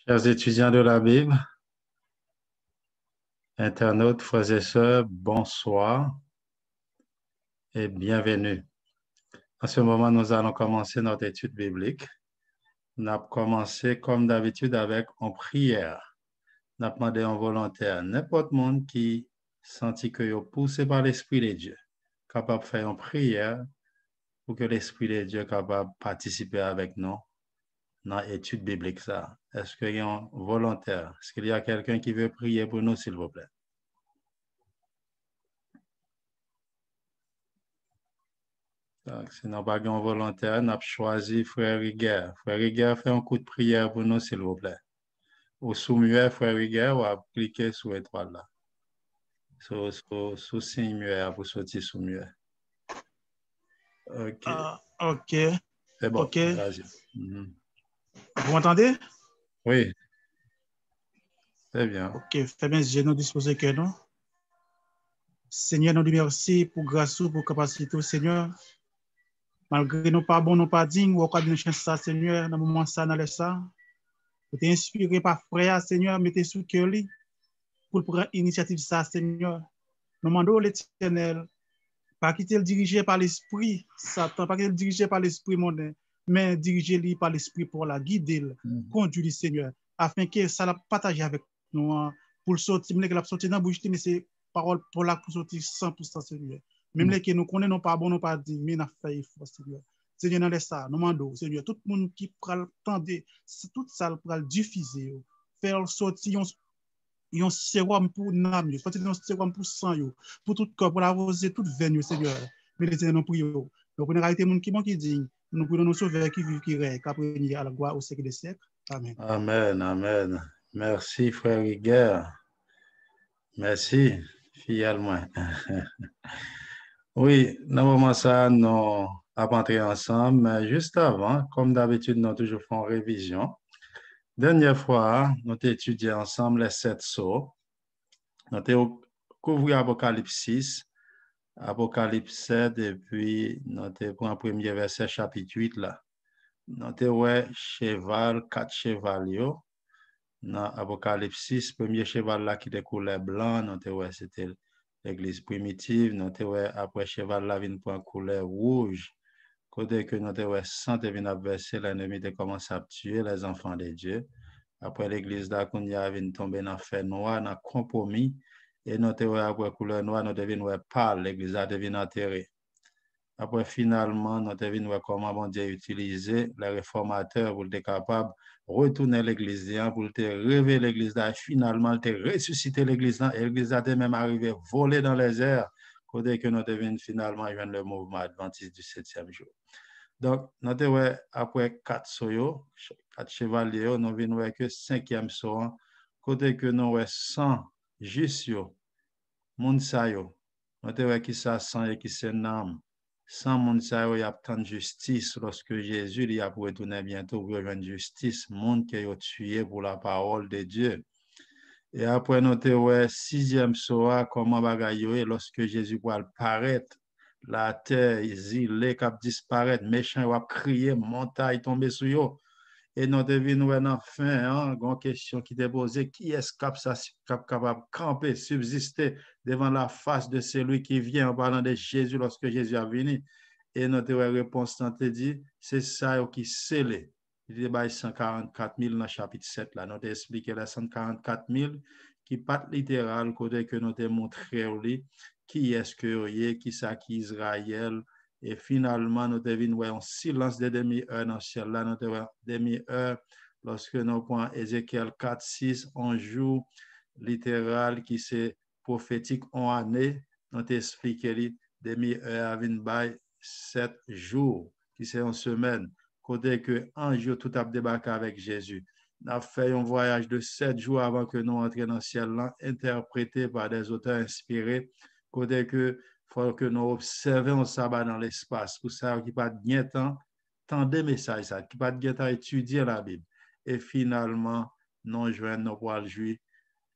Chers étudiants de la Bible, internautes, frères et sœurs, bonsoir et bienvenue. En ce moment, nous allons commencer notre étude biblique. Nous avons commencé comme d'habitude avec une prière. Nous avons demandé à un volontaire, n'importe monde qui sentit que est poussé par l'Esprit de Dieu, capable de faire une prière pour que l'Esprit de Dieu soit capable de participer avec nous dans l'étude biblique. Est-ce qu'il y a un volontaire? Est-ce qu'il y a quelqu'un qui veut prier pour nous, s'il vous plaît? Donc, si nous pas un volontaire, nous avons choisi Frère Rigueur. Frère Rigueur, fait un coup de prière pour nous, s'il vous plaît. Ou sous-muet, Frère Rigueur, ou à cliquer sur l'étoile là. Sous signe muet pour sortir sous-muet. OK. OK. C'est bon. OK. Vas-y. Vous m'entendez? Oui. C'est bien. OK. Fais bien, je nous dispose que nous. Seigneur, nous te remercions pour grâce, pour capacité, Seigneur. Malgré nous pas bon, nous pas dignes, ou encore de chance ça, Seigneur, dans le moment ça, dans ça. Vous t'es inspiré par frère, Seigneur, mettez sous cœur pour prendre l'initiative ça, Seigneur. Nous demandons l'Éternel, pas quitter le dirigé par l'esprit, Satan, pas quitter le dirigé par l'esprit mondain, mais diriger par l'esprit pour la guider, conduire le Seigneur, afin que ça la partage avec nous, pour le sortir, mais que la sortie dans la bouche, mais c'est parole pour la pour sortir 100% Seigneur. Même les que nous connaissons pas bon, nous pas dit, mais nous fait effort, Seigneur. Seigneur, dans ça, nous demandons, Seigneur, tout le monde qui prend tendre, tout ça pour diffuser, faire sortir un sérum pour l'âme, un sérum pour sang, pour tout corps, pour arroser toute veine, Seigneur. Mais les Seigneur, nous prions. Donc, on a arrêté mon qui dit, nous prions nos sauveurs qui vivent, qui règnent, qu'après à la gloire au siècle des siècles. Amen. Amen, amen. Merci, Frère Rigueur. Merci, fidèlement. Oui, normalement, ça, nous avons entré ensemble, mais juste avant, comme d'habitude, nous toujours fait une révision. Dernière fois, nous avons étudié ensemble les 7 sceaux. Nous avons couvert Apocalypse 6, Apocalypse 7, et puis nous avons pris un premier verset, chapitre 8, là. Nous avons cheval, 4 chevaliers. Dans Apocalypse 6, premier cheval là qui était couleur blanc, c'était l'église primitive. Après cheval là, vient pour couleur rouge. Côté que nous avons santé vient verser, l'ennemi a commencé à tuer les enfants de Dieu. Après l'église là, qu'on y a vient tomber dans le fer noir, dans le compromis. Et nous avons après couleur noire, nous devons pâle, l'église a devenu enterrée. Après, finalement, nous avons vu comment bon Dieu utilisé les réformateurs pour être capable de retourner l'église, pour réveiller l'église, finalement, de ressusciter l'église, et l'église a même arrivé voler dans les airs, côté que nous devons finalement joindre le mouvement adventiste du 7e jour. Donc, nous avons après 4 soyaux, 4 chevaliers, nous avons vu que 5e soin, côté que nous avons 100 justes, moun sa yo, nous avons qui ça 100 et qui c'est nom. Sans monde ça y a tant de justice lorsque Jésus il a pour retourner bientôt pour rejoindre justice, monde qui a tué pour la parole de Dieu. Et après nous avons 6e soir comment bagaille lorsque Jésus va paraître, la terre îlée cap disparaître, méchant va crier, montagne tomber sur eux. Et nous devons enfin, une question qui est posée, qui est capable de camper, subsister devant la face de celui qui vient en parlant de Jésus lorsque Jésus est venu? Et notre réponse tente dit, c'est ça qui scellé. Il y a 144 000 dans le chapitre 7, là. Nous avons expliqué les 144 000 qui pas littéral, côté que nous avons montré qui est-ce que qui ça qui Israël. Et finalement, nous devons un silence de demi-heure dans le ciel. Là, nous devons demi-heure lorsque nous prenons Ézéchiel 4, 6, un jour littéral qui c'est prophétique en année. Nous expliqué demi-heure à 7 jours, qui c'est une semaine. Côté que un jour, tout a débarqué avec Jésus. Nous avons fait un voyage de 7 jours avant que nous entrions dans le ciel, là, interprété par des auteurs inspirés. Côté que faut que nous observions ça dans l'espace pour ça qui pas de temps tant de messages ça qui pas de temps étudier la Bible et finalement nous joignent nous pour le jouir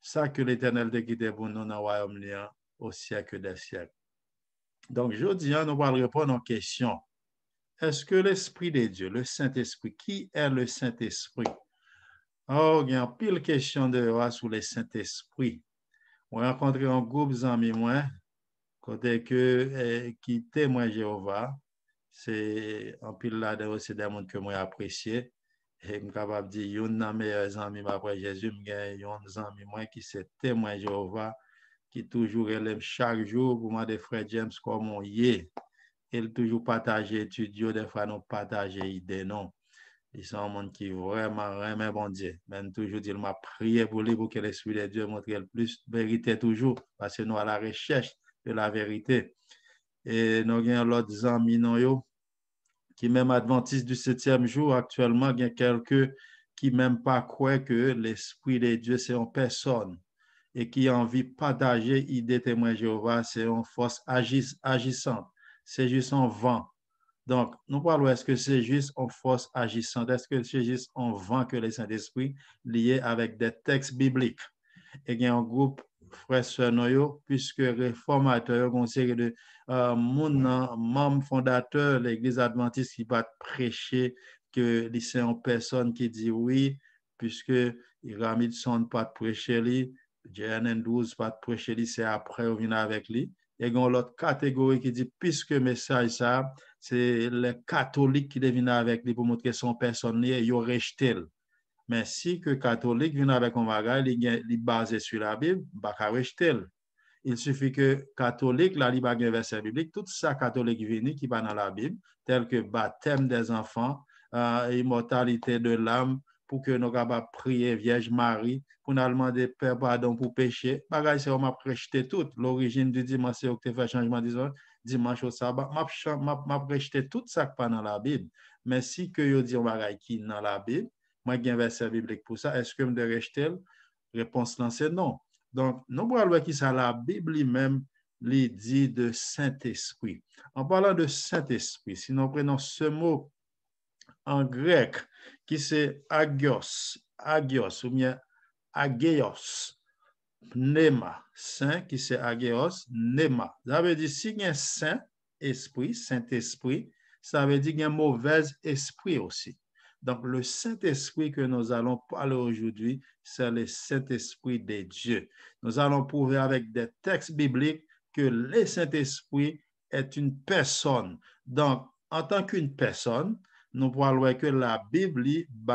ça que l'Éternel a guidé pour nous dans le royaume au siècle des siècles. Donc aujourd'hui nous allons répondre aux questions. Est-ce que l'Esprit de Dieu, le Saint-Esprit, qui est le Saint-Esprit? Oh, il y a pile question de sur le Saint-Esprit. On a rencontré un groupe d'amis, moi, côté que, qui témoigne Jéhovah. C'est un pile là-dedans, c'est des gens que moi apprécié. Et je suis capable de dire, un de mes meilleurs amis après Jésus, il y a un ami moi qui c'est témoin Jéhovah, qui toujours élève chaque jour pour moi des frères James comme on y est. Il toujours partager études, des fois nous partager idées, non. Ils sont un monde qui vraiment remet bon Dieu. Même toujours, il m'a prié pour lui pour que l'Esprit de Dieu montre le plus de vérité toujours, parce que nous à la recherche de la vérité. Et nous avons l'autre amis qui même adventistes du 7e jour actuellement, il y a quelques qui même pas croient que l'Esprit de Dieu c'est en personne et qui ont envie de partager l'idée témoin Jéhovah, c'est une force agissante. C'est juste un vent. Donc, nous parlons, est-ce que c'est juste en force agissante? Est-ce que c'est juste en vent que le Saint-Esprit lié avec des textes bibliques? Et il y a un groupe frère Noyo, puisque réformateur, une série de membres fondateurs de l'Église adventiste qui va prêcher que c'est une personne qui dit oui, puisque Ramidson pas prêcher lui, JNN 12 pas prêcher lui, c'est après on vient avec lui. Et il y a l'autre catégorie qui dit, puisque message ça, c'est les catholiques qui viennent avec lui pour montrer son personne, ils ont rejeté. Mais si que catholique vient avec un bagage, il est basé sur la Bible, bah, il suffit que catholique, là, il y a un verset biblique, tout ça catholique vient qui va dans la Bible, tel que baptême des enfants, immortalité de l'âme, pour que nous capables prier Vierge Marie, pour nous demander Père pardon pour péché. Bagage, c'est on m'a rejeté tout. L'origine du dimanche, c'est que fait changement disons, dimanche au sabbat, m'a rejeté tout ça qui pas dans la Bible. Mais si que yo dit un bagage qui dans la Bible, moi, j'ai un verset biblique pour ça. Est-ce que je dois rejeter? Réponse là, c'est non. Donc, nous voyons qui ça, la Bible lui-même, lui dit de Saint-Esprit. En parlant de Saint-Esprit, si nous prenons ce mot en grec, qui c'est agios, ou bien ageios, pneuma, saint, qui c'est agios, pneuma. Ça veut dire, si il y a Saint-Esprit, Saint-Esprit, ça veut dire qu'il y a un mauvais esprit aussi. Donc, le Saint-Esprit que nous allons parler aujourd'hui, c'est le Saint-Esprit de Dieu. Nous allons prouver avec des textes bibliques que le Saint-Esprit est une personne. Donc, en tant qu'une personne, nous parlons que la Bible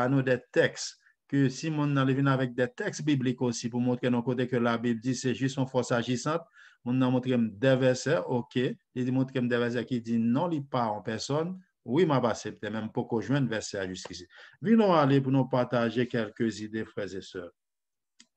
nous des textes, que si on vient avec des textes bibliques aussi pour montrer nos côtés que la Bible dit c'est juste une force agissante, on a montré des versets, ok, il montre des versets qui dit non, il pas en personne. Oui, m'a accepté, même pour qu'on joigne verset jusqu'ici. Venons aller pour nous partager quelques idées, frères et sœurs.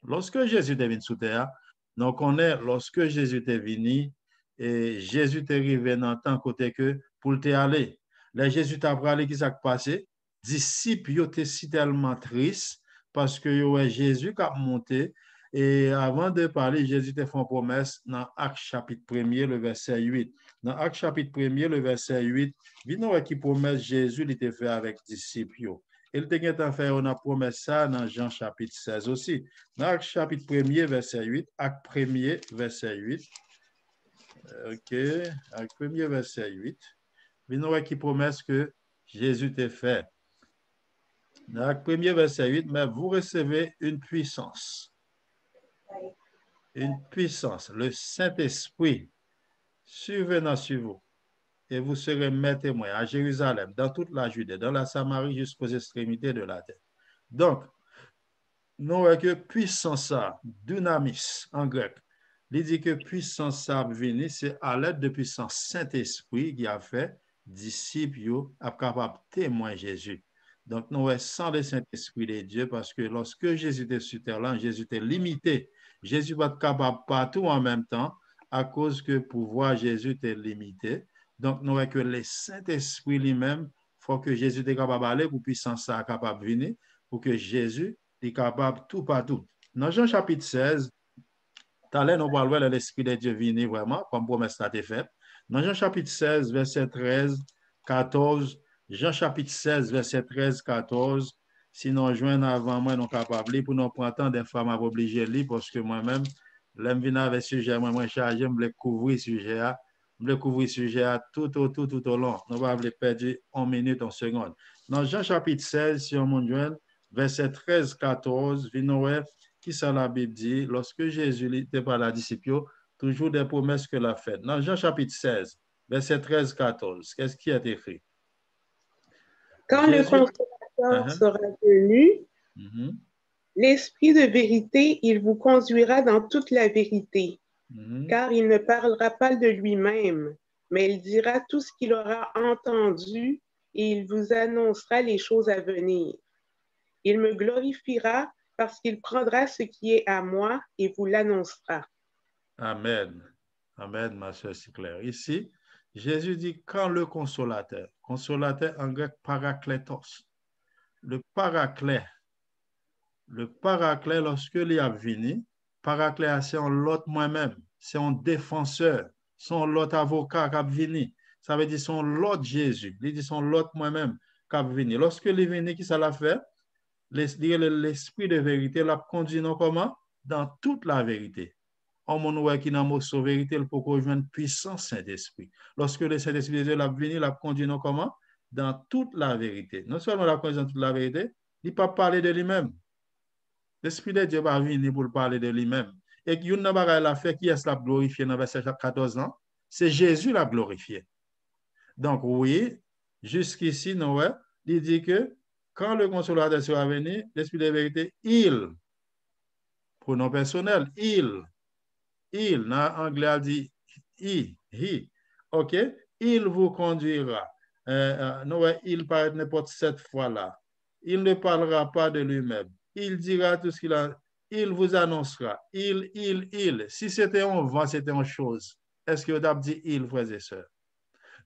Lorsque Jésus est venu sous terre, nous connaissons, lorsque Jésus est venu, et Jésus est arrivé dans tant côté que pour te aller. Là, Jésus t'a parlé, qui s'est passé? Disciples étaient si tellement tristes parce que Jésus qui a monté. Et avant de parler, Jésus t'a fait une promesse dans Acte chapitre 1er, le verset 8. Dans Acte chapitre 1er, le verset 8, nous qui promesse Jésus, il était fait avec disciples. Il t'a fait une promesse ça dans Jean chapitre 16 aussi. Dans Acte chapitre 1er, verset 8, Acte 1er, verset 8. OK, Acte 1er, verset 8. Nous qui promesse que Jésus t'a fait. Dans Acte 1er, verset 8, mais vous recevez une puissance. Une puissance, le Saint-Esprit survenant sur vous. Et vous serez mes témoins à Jérusalem, dans toute la Judée, dans la Samarie, jusqu'aux extrémités de la terre. Donc, nous voyons que puissance, dynamis en grec, il dit que puissance ça venir, c'est à l'aide de puissance Saint-Esprit qui a fait disciples capable de témoigner Jésus. Donc, nous voyons sans le Saint-Esprit de Dieu, parce que lorsque Jésus était sur terre, là, Jésus était limité. Jésus va être capable partout en même temps, à cause que le pouvoir Jésus était limité. Donc, nous voyons que le Saint-Esprit lui-même, il faut que Jésus était capable d'aller pour puissance ça capable de venir, pour que Jésus est capable tout partout. Dans Jean chapitre 16, talent nous parlons de l'Esprit de Dieu venu vraiment, comme promesse a été faite. Dans Jean chapitre 16, verset 13, 14, Jean chapitre 16, verset 13, 14, sinon, joindre avant moi, nous capables pour nous prendre temps des femmes à obliger lui, parce que moi-même, l'aime venir avec le sujet, moi, chargé, je me couvrir le sujet, je me couvrir le sujet tout au long. Nous ne pouvons pas perdre 1 minute, 1 seconde. Dans Jean chapitre 16, si on me joint, verset 13, 14, Vinoé, qui ça la Bible dit, lorsque Jésus était par la disciple, toujours des promesses que l'a faites. Dans Jean chapitre 16, verset 13, 14, qu'est-ce qui est écrit? Quand le Jésus... consolateur sera venu, l'Esprit de vérité, il vous conduira dans toute la vérité, car il ne parlera pas de lui-même, mais il dira tout ce qu'il aura entendu et il vous annoncera les choses à venir. Il me glorifiera parce qu'il prendra ce qui est à moi et vous l'annoncera. Amen. Amen, ma soeur, c'est clair. Ici, Jésus dit quand le consolateur en grec parakletos, le paraclet, lorsque il a venu, paraclet, c'est un l'autre moi-même, c'est un défenseur, c'est un l'autre avocat qui a venu. Ça veut dire son l'autre Jésus, il dit son l'autre moi-même qui a venu. Lorsque il est venu, qui ça l'a fait? L'esprit de vérité l'a conduit comment? Dans toute la vérité. En mon qui n'a pas vérité, il peut rejoindre puissance Saint-Esprit. Lorsque le Saint-Esprit de Dieu l'a venu, l'a conduit comment? Dans toute la vérité. Non seulement l'a conduit dans toute la vérité, il ne peut pas parler de lui-même. L'Esprit de Dieu va venir pour parler de lui-même. Et qu'il y a une fait qui est la glorifié dans verset 14 ans, c'est Jésus l'a glorifié. Donc oui, jusqu'ici, Noé, il dit que quand le consolateur sera venu, l'Esprit de vérité, il, pronom personnel, il, dans l'anglais, dit he, ok, il vous conduira. Noé, il paraît n'importe cette fois-là. Il ne parlera pas de lui-même. Il dira tout ce qu'il a. Il vous annoncera. Il. Si c'était un vent, c'était une chose. Est-ce que vous avez dit il, frères et sœurs?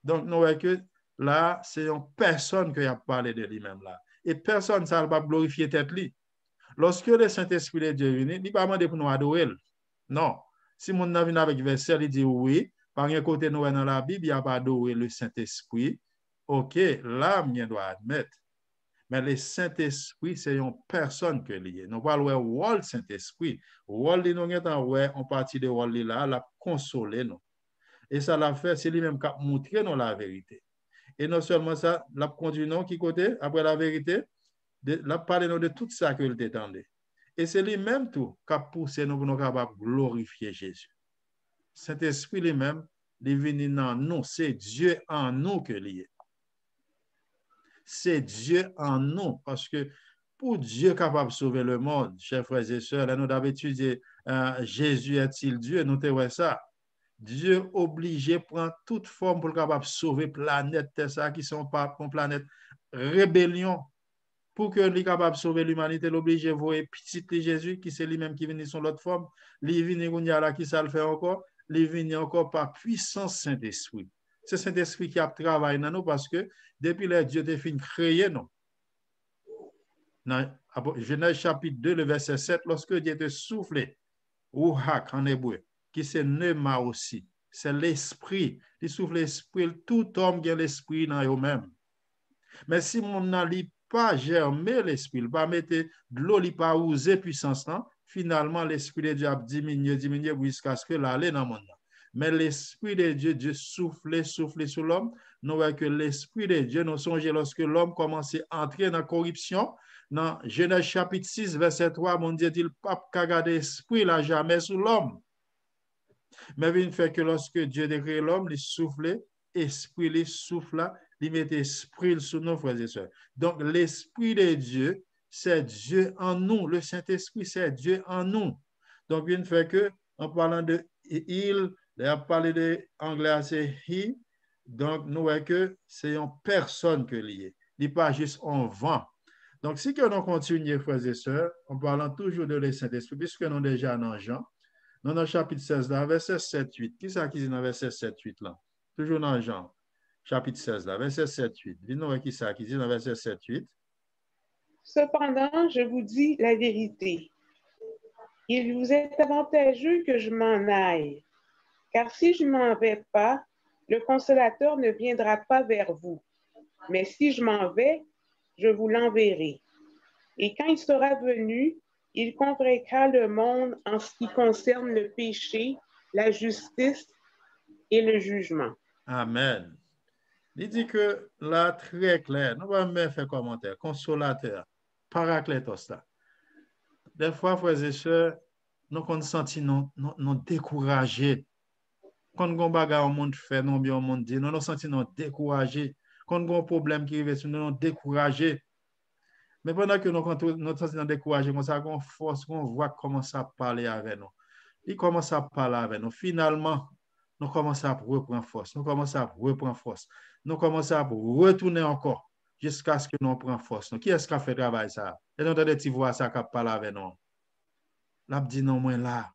Donc, nous voyons que là, c'est une personne qui a parlé de lui-même là. Et personne ne va glorifier tête lui. Lorsque le Saint-Esprit de Dieu vient, il ne va pas demander pour nous adorer. Non. Si mon vient avec verset, il dit oui. Par un côté, nous dans la Bible, il n'y a pas adorer le Saint-Esprit. OK, là, je dois admettre. Mais le Saint-Esprit, c'est une personne que lié. Nous parlons de rôle Saint-Esprit. Rôle, nous avons partie de rôle là, la consoler nous. Et ça l'a fait, c'est lui-même qui a montré nous la vérité. Et non seulement ça, l'a conduit nous qui côté, après la vérité, l'a parlé nous de tout ça que il t'étendait. Et c'est lui-même tout qui a poussé nous pour nous capables de glorifier Jésus. Saint-Esprit lui-même, il est venu dans nous. C'est Dieu en nous que lié. C'est Dieu en nous. Parce que pour Dieu capable de sauver le monde, chers frères et sœurs, là, nous avons étudié Jésus est-il Dieu? Nous avons ça. Dieu obligé prend toute forme pour capable sauver planète Terre qui sont pas une planète rébellion. Pour que lui capable de sauver l'humanité, l'obligé voir petit Jésus qui c'est lui-même qui vient sur l'autre forme. Il vient là qui ça le fait encore. Il vient encore par puissance Saint-Esprit. C'est Saint-Esprit qui a travaillé dans nous parce que depuis que Dieu a fini de créer nous. Dans Genèse chapitre 2, le verset 7, lorsque Dieu te soufflé, Ruach en hébreu, qui c'est Pneuma aussi, c'est l'esprit. Il souffle l'esprit, tout homme qui a l'esprit dans eux-mêmes. Mais si mon n'a pas germé l'esprit, il pas mettre de l'eau, il pas user puissance, finalement l'esprit de Dieu a diminué jusqu'à ce que l'aller dans le monde. Mais l'esprit de Dieu, Dieu souffle sur l'homme. Nous voyons que l'esprit de Dieu, nous songeons lorsque l'homme commençait à entrer dans la corruption. Dans Genèse chapitre 6, verset 3, mon Dieu dit, le pape qui garde l'esprit là jamais sur l'homme. Mais il fait que lorsque Dieu a créé l'homme, il souffle, esprit, il souffle, il met esprit sur nos frères et sœurs. Donc, l'esprit de Dieu, c'est Dieu en nous. Le Saint-Esprit, c'est Dieu en nous. Donc, il fait que, en parlant de il, il a parlé de anglais, c'est he. Donc, nous voyons que c'est une personne que lié. Il n'est pas juste un vent. Donc, si que nous continuons, frères et sœurs, en parlant toujours de le Saint-Esprit, puisque nous sommes déjà dans Jean, dans le chapitre 16, là, verset 7-8. Qui ça qui dit dans verset 7-8 là? Toujours dans Jean, chapitre 16, là, verset 7-8. Dis-nous qui ça qui dit dans verset 7-8. Cependant, je vous dis la vérité. Il vous est avantageux que je m'en aille, car si je ne m'en vais pas, le consolateur ne viendra pas vers vous. Mais si je m'en vais, je vous l'enverrai. Et quand il sera venu, il convaincra le monde en ce qui concerne le péché, la justice et le jugement. Amen. Il dit que là, très clair, nous allons même faire commentaire, consolateur. Paraclétos là. Des fois, frères et sœurs, nous qu'on senti nous découragés. Quand on bagarre au monde fait, non bien au monde dit, nous nous senti nous découragés. Quand on a un problème qui arrive sur nous, nous découragés. Mais pendant que nous sommes découragés, comme ça, on force, on voit comment ça parler avec nous. Il commence à parler avec nous. Finalement, nous commençons à reprendre force. Nous commençons à reprendre force. Nous commençons à retourner encore jusqu'à ce que nous prenions force. Qui est-ce qui a fait le travail ça? Et nous avons des petits voix ça qui parle avec nous. Là, dit non, moi là.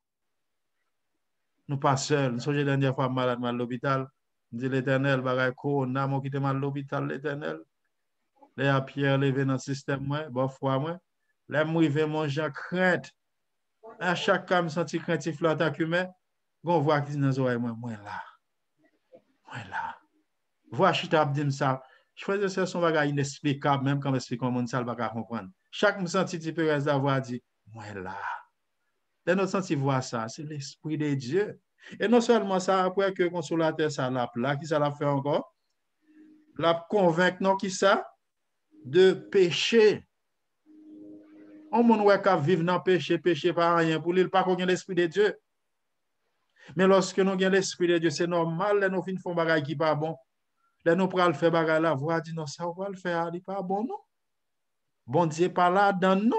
Nous pas seuls. Nous sommes la dernière fois malade à l'hôpital. Nous dit l'Éternel, bagaille corona, moi qui était mal à l'hôpital, l'Éternel. Là, Pierre levé dans le système, moi, bon foi, moi. Là, moi, je manger crainte. À chaque cas, je me sens craintif là, tant que moi. On voit qui dit dans les oreilles, moi là. Moi là. Vois, je t'ai dit ça. Je faisais ça, son bagage inexplicable, même quand je explique comment ça ne va pas comprendre. Chaque me senti petit peu reste d'avoir dit, moi là. Et nous senti voir ça, c'est l'Esprit de Dieu. Et non seulement ça, après que le consolateur ça l'a là, qui ça l'a fait encore? L'a convaincre non qui ça? De péché. On monde ouais qu'à vivre dans péché, péché par rien pour lui, pas qu'on ait l'Esprit de Dieu. Mais lorsque nous avons l'Esprit de Dieu, c'est normal, là nous faisons bagage qui pas bon. Là nous pral faire bagage là, voir dit non ça on va le faire, il pas bon non. Bon Dieu pas là dans nous.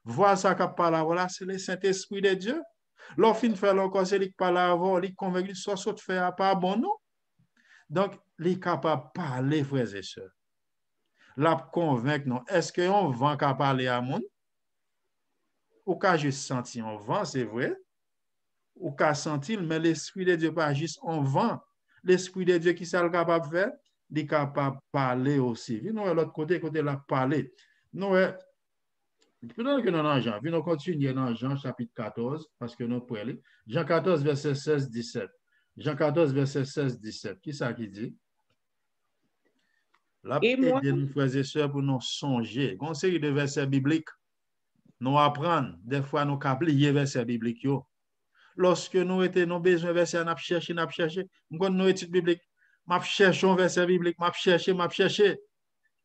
Voir ça qu'a pas là, voilà, c'est le Saint-Esprit de Dieu. L'offre fait encore, c'est lui qui parle avant, lui convaincu, soit de faire pas bon non. Donc, il est capable de parler, frères et sœurs. La convaincre non. Est-ce qu'on vent qu'à parler à monde? Ou qu'à juste sentir on vent, c'est vrai. Ou qu'à sentir, mais l'Esprit de Dieu pas juste on vent. L'Esprit de Dieu qui est capable de faire, il est capable de parler aussi. Nous, de l'autre côté la parler. Nous, pendant que nous dans Jean, nous continuons dans Jean chapitre 14, parce que nous pouvons aller. Jean 14, verset 16-17. Jean 14, verset 16-17. Qui ça qui dit? Là, aider nous, frères et sœurs, pour nous songer. Une série de versets bibliques, nous apprendre. Des fois, nous oublier versets bibliques. Lorsque nous avons besoin de versets, nous cherchons. Nous nous études bibliques. Nous cherchons verset biblique, nous cherchons.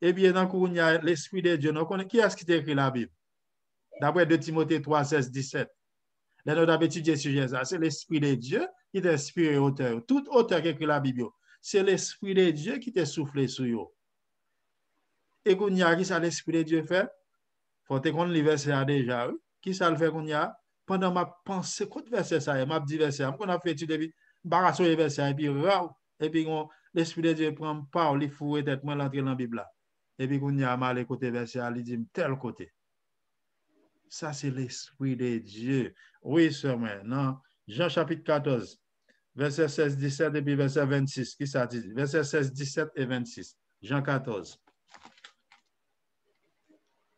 Et bien, dans le coup, il y a l'Esprit de Dieu. Qui est-ce qui t'a écrit la Bible? D'après 2 Timothée 3, 16, 17. Là, nous avons étudié ce sujet. C'est l'Esprit de Dieu qui t'a inspiré auteur. Tout auteur qui écrit la Bible, c'est l'Esprit de Dieu qui t'a soufflé sur eux. Et qu'on y a, qui ça l'Esprit de Dieu fait? Faut que qu'on le verset déjà. Qui ça le fait qu'on y a? Pendant ma pensée, quoi de verset ça? Ma dit verset. On a fait étude depuis, barasso les versets, et puis l'Esprit de Dieu prend parole, il faut être moi l'entrer dans la Bible là. Et puis qu'on y a mal écouté verset, il dit tel côté. Ça, c'est l'Esprit de Dieu. Oui, sœur, maintenant, Jean chapitre 14, verset 16, 17 et puis verset 26. Qui ça dit? Verset 16, 17 et 26. Jean 14.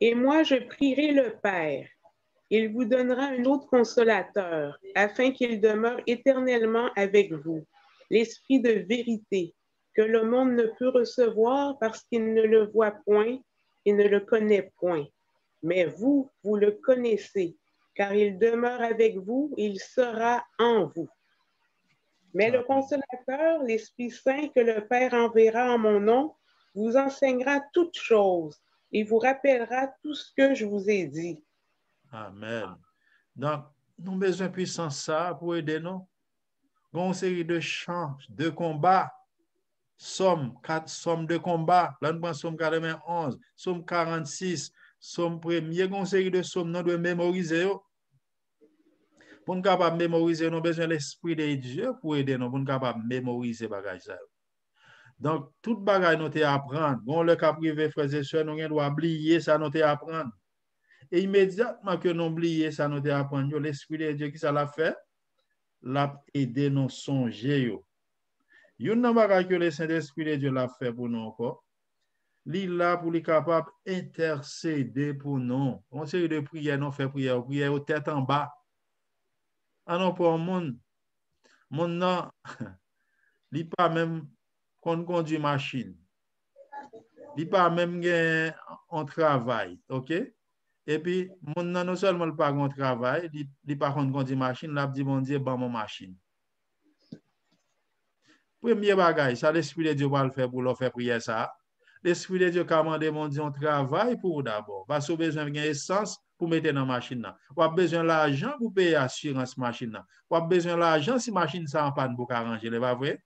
Et moi, je prierai le Père. Il vous donnera un autre consolateur, afin qu'il demeure éternellement avec vous, l'Esprit de vérité, que le monde ne peut recevoir parce qu'il ne le voit point et ne le connaît point. Mais vous, vous le connaissez, car il demeure avec vous et il sera en vous. Mais le consolateur, l'Esprit Saint que le Père enverra en mon nom, vous enseignera toutes choses et vous rappellera tout ce que je vous ai dit. Amen. Donc, nous avons besoin de puissance ça pour aider nous. Nous avons une série de chants, de combats, psaumes de combat. Là, nous prenons psaume 91, psaume 46, psaume 1er. Nous avons une série de psaumes, nous devons mémoriser. Pour nous capables de mémoriser, nous avons besoin de l'Esprit de Dieu pour aider nous, pour nous capables de mémoriser les bagages. Donc, tout bagage nous devons apprendre. Bon, le cas privé, frères et sœurs, nous devons oublier ça, nous devons apprendre. Et immédiatement que nous oublions ça, nous devons apprendre. L'Esprit de Dieu qui ça l'a fait, l'a aidé nous songer. Il y a un bagage que le Saint-Esprit de Dieu l'a fait pour nous encore. Il est là pour être capable d'intercéder pour nous. On sait de prière, nous fait prière aux têtes en bas. Ah non, pour le monde, non, il n'est pas même qu'on conduit machine. Il n'est pas même en travail, ok? Et puis, non seulement il pas en travail, il n'est pas conduit machine, il a dit, mon Dieu, ban mon machine. Premier bagage, ça l'Esprit de Dieu va le faire pour leur faire prier ça. l'Esprit de Dieu commande mon Dieu, on travaille pour d'abord. Parce que vous avez besoin d'essence pour mettre dans la machine. Vous avez besoin d'argent pour payer l'assurance machine. Vous avez besoin d'argent si la machine ça en panne pour arranger. C'est pas vrai?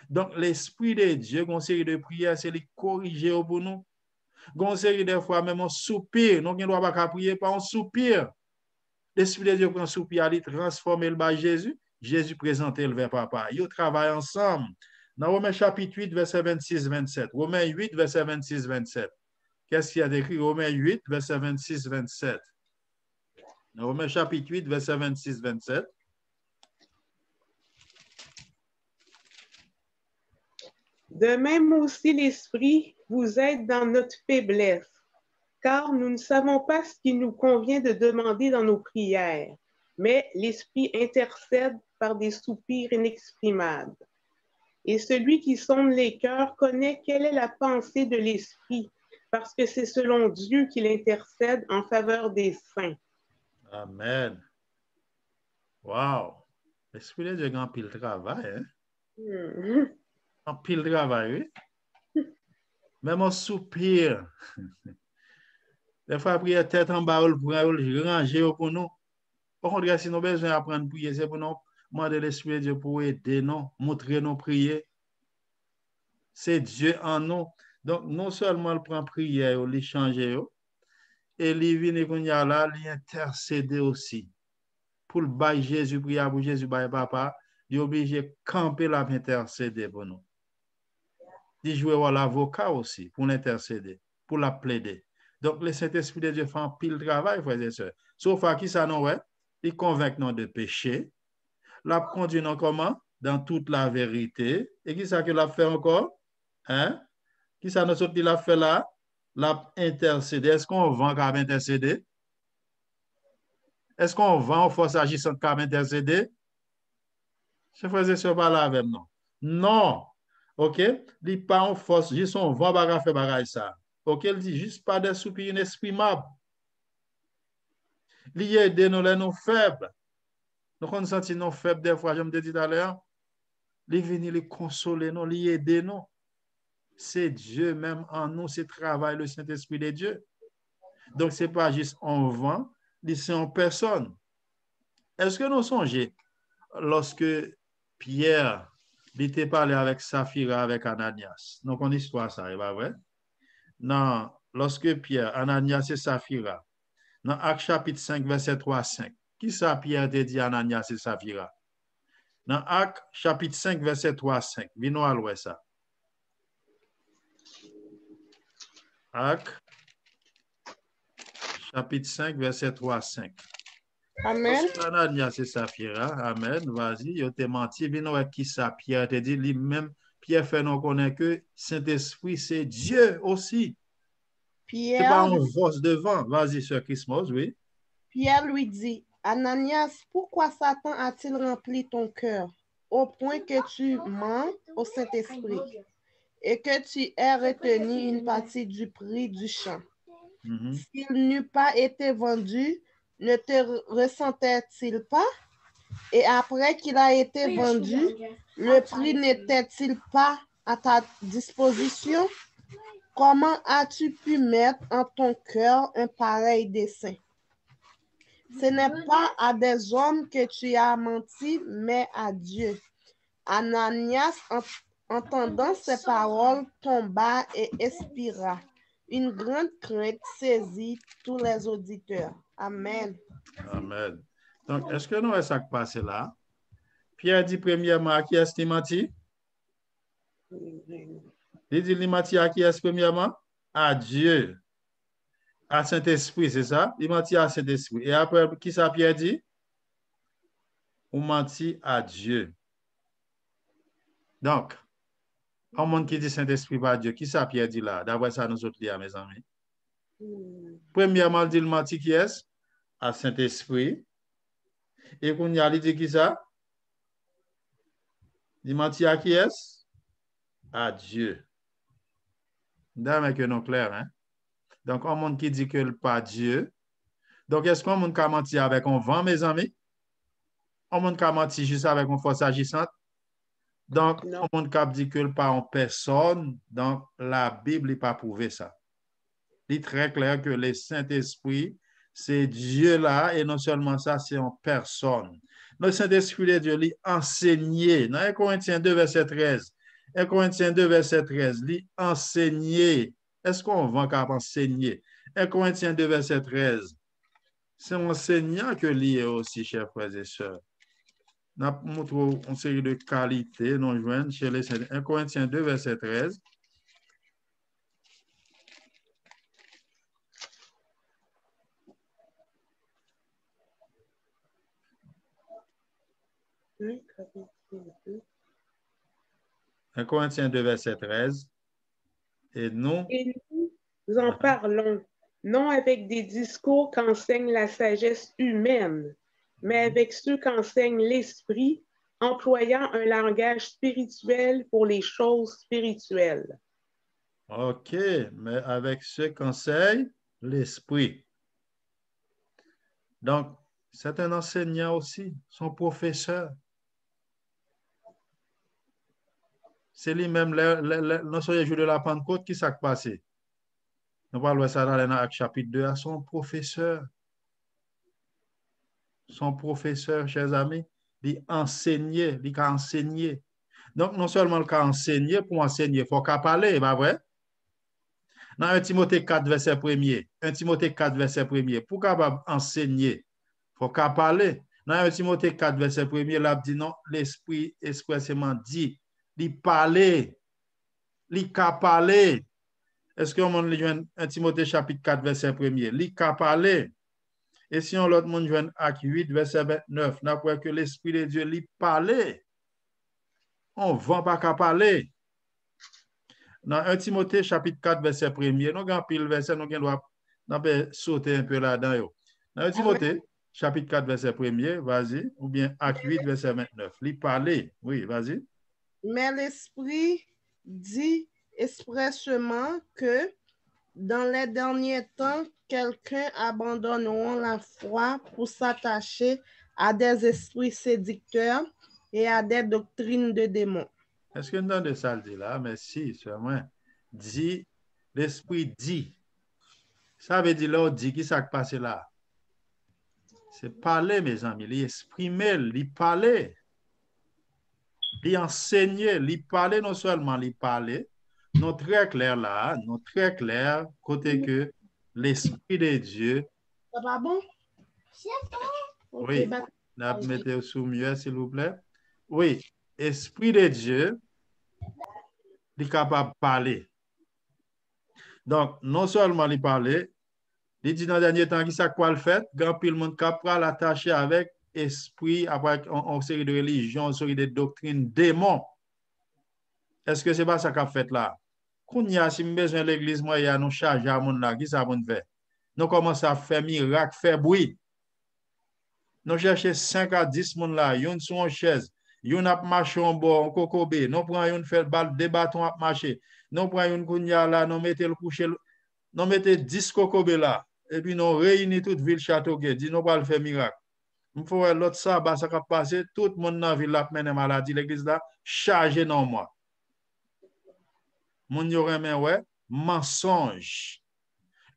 Donc, l'Esprit de Dieu, une série de prières, c'est de corriger pour nous. Une série de fois, même on soupir. Nous ne doit pas prier, pas on soupir. L'Esprit de Dieu prend un soupir, il transforme le bas Jésus. Jésus présente le vers papa. Ils travaillent ensemble. Dans Romains chapitre 8, verset 26-27. Romains 8, verset 26-27. Qu'est-ce qu'il y a d'écrit? Romains 8, verset 26-27. Dans Romains chapitre 8, verset 26-27. De même aussi l'Esprit vous aide dans notre faiblesse, car nous ne savons pas ce qu'il nous convient de demander dans nos prières, mais l'Esprit intercède par des soupirs inexprimables. Et celui qui sonde les cœurs connaît quelle est la pensée de l'Esprit, parce que c'est selon Dieu qu'il intercède en faveur des saints. Amen. Wow. L'Esprit de Dieu a un pile travail. Hein? Un pile travail, oui. Même un soupir. Des fois, prier tête en bas pour ranger pour nous. Par contre, si nous avons besoin d'apprendre à prier, c'est pour nous demander l'Esprit de Dieu pour aider nous, montrer nous prier. C'est Dieu en nous. Donc, non seulement il prend prière, il change, et il vient là, il intercède aussi. Pour le bail Jésus, prier pour Jésus, bail papa, il est obligé de camper là pour intercéder pour nous. Il joue à l'avocat aussi pour l'intercéder, pour la plaider. Donc, le Saint-Esprit de Dieu fait un pile travail, frères et sœurs. Sauf à qui ça nous ouais, il convainc nous de péché, l'a conduit nous comment? Dans toute la vérité. Et qui ça que l'a fait encore? Hein? Qui ça nous dit l'a fait là? L'a intercédé. Est-ce qu'on vend comme intercéder? Est-ce qu'on vend aux forces agissantes comme intercéder? Je faisais ce pas là avec nous. Non. OK? Il pas en force, juste on vend bagarre faire bagarre ça. OK, il dit juste pas des soupirs inexprimables. Il aide nous les nous faibles. Nous on senti nous faibles des fois, je me dis tout à l'heure. Il venir les consoler nous, il aider nous. C'est Dieu même en nous, c'est travail le Saint-Esprit de Dieu. Donc c'est pas juste on vend, c'est en personne. Est-ce que nous songez lorsque Pierre il était parlé avec Saphira, avec Ananias. Donc, on histoire ça, c'est pas vrai? Non, lorsque Pierre, Ananias et Saphira, dans Acte chapitre 5, verset 3 à 5, qui ça Pierre te dit Ananias et Saphira? Dans Acte chapitre 5, verset 3 à 5, venons à l'ouest ça. Acte chapitre 5, verset 3 à 5. Amen. Ananias et Saphira, amen, vas-y, yo te menti, venons avec qui ça Pierre te dit, lui-même, Pierre fait nous connaître que Saint-Esprit, c'est Dieu aussi. C'est pas Pierre, une force devant. Vas-y, Sœur Christmas, oui. Pierre lui dit, Ananias, pourquoi Satan a-t-il rempli ton cœur au point que tu mens au Saint-Esprit et que tu aies retenu une partie du prix du champ? S'il n'eût pas été vendu, ne te ressentait-il pas? Et après qu'il a été vendu, le prix n'était-il pas à ta disposition? Comment as-tu pu mettre en ton cœur un pareil dessein? Ce n'est pas à des hommes que tu as menti, mais à Dieu. Ananias, entendant ces paroles, tomba et expira. Une grande crainte saisit tous les auditeurs. Amen. Amen. Donc, est-ce que nous avons ça qui passe là? Pierre dit premièrement à qui est-ce qu'il menti? Il dit il menti à qui est-ce premièrement? À Dieu. À Saint-Esprit, c'est ça? Il menti à Saint-Esprit. Et après, qui ça Pierre dit? On menti à Dieu. Donc, un monde qui dit Saint-Esprit par Dieu, qui ça Pierre dit là? D'après ça, nous autres, mes amis. Premièrement, il dit le menti qui est? À Saint-Esprit. Et qu'on y a dit qui ça? Il menti à qui est? À Dieu. D'ailleurs, que nous clair, hein? Donc, un monde qui dit que le pas Dieu. Donc, est-ce qu'on monde qui a menti avec un vent, mes amis? Un monde qui a menti juste avec une force agissante? Donc, Non. on cap dit que pas en personne, donc la Bible n'est pas prouvé ça. Il est très clair que le Saint-Esprit, c'est Dieu là, et non seulement ça, c'est en personne. Le Saint-Esprit de Dieu, il enseigné. Dans 1 Corinthiens 2, verset 13. 1 Corinthiens 2, verset 13, il enseigné. Est-ce qu'on va qu'à enseigner? 1 Corinthiens 2, verset 13. C'est enseignant que lié aussi, chers frères et sœurs. Nous montrons une série de qualités non jointes chez les 1 Corinthiens 2, verset 13. Oui, 1 Corinthiens 2, verset 13. Et nous en parlons, non avec des discours qu'enseigne la sagesse humaine, mais avec ceux qu'enseigne l'esprit, employant un langage spirituel pour les choses spirituelles. OK, mais avec ceux qu'enseigne l'esprit. Donc, c'est un enseignant aussi, son professeur. C'est lui-même, dans ce jour de la Pentecôte, qui s'est passé. Nous parlons ça dans l'Acte chapitre 2, à son professeur. Son professeur, chers amis, il enseignait, il a enseigné. Donc, non seulement il a enseigné, pour enseigner, il faut qu'il parle, pas vrai? Dans 1 Timothée 4, verset 1er, 1 Timothée 4, verset 1er, pour capable enseigner, il faut qu'il parle. Dans 1 Timothée 4, verset 1er, là, dit non, l'Esprit expressément dit, il parle, il a parlé. Est-ce que on lit 1 Timothée chapitre 4, verset 1er, il a parlé. Et si on l'autre monde joue Acte 8, verset 29, n'a pas que l'Esprit de Dieu lui parlait. On ne va pas qu'à parler. Dans 1 Timothée chapitre 4, verset 1er, nous avons pile verset, nous devons sauter un peu là-dedans. Dans 1 Timothée chapitre 4, verset 1er, vas-y, ou bien Acte 8, verset 29, lui parler. Oui, vas-y. Mais l'Esprit dit expressément que dans les derniers temps, quelqu'un abandonneront la foi pour s'attacher à des esprits séducteurs et à des doctrines de démons. Est-ce que nous avons ça le dit là? Mais si, c'est moi. Dit, l'Esprit dit. Ça veut dire là, on dit qui s'est passé là. C'est parler, mes amis, il exprimer, il parler. Il enseigner, il parler, non seulement il parler, non très clair là, non très clair, côté que l'Esprit de Dieu. Ça va bon? Oui, mettez sous mieux, s'il vous plaît. Oui, Esprit de Dieu, il est capable de parler. Donc, non seulement il parler, il dit dans le dernier temps, qui ça quoi le fait, quand puis le monde capable l'attacher avec esprit, avec une série de religions, une série de doctrines, démons. Est-ce que c'est pas ça qu'a fait là? Quand il y a si besoin de l'église, moi, il y a nous charger à monde là, qui ça va faire? Nous commençons à faire miracle, faire bruit. Nous cherchons 5 à 10 personnes là, yon sur une chaise, yon a marché en bord, en cocobé, nous prenons yon fait des bâtons à marcher, nous prenons yon kounya là, nous mettons le coucher, nous mettons 10 cocobé là, et puis nous réunissons toute ville château, dit nous pas le faire miracle. Il faut l'autre sabbat, ça va passer, tout le monde dans la ville là, mené maladie, l'église là, chargé dans moi. Mon yo remen ouais, mensonge.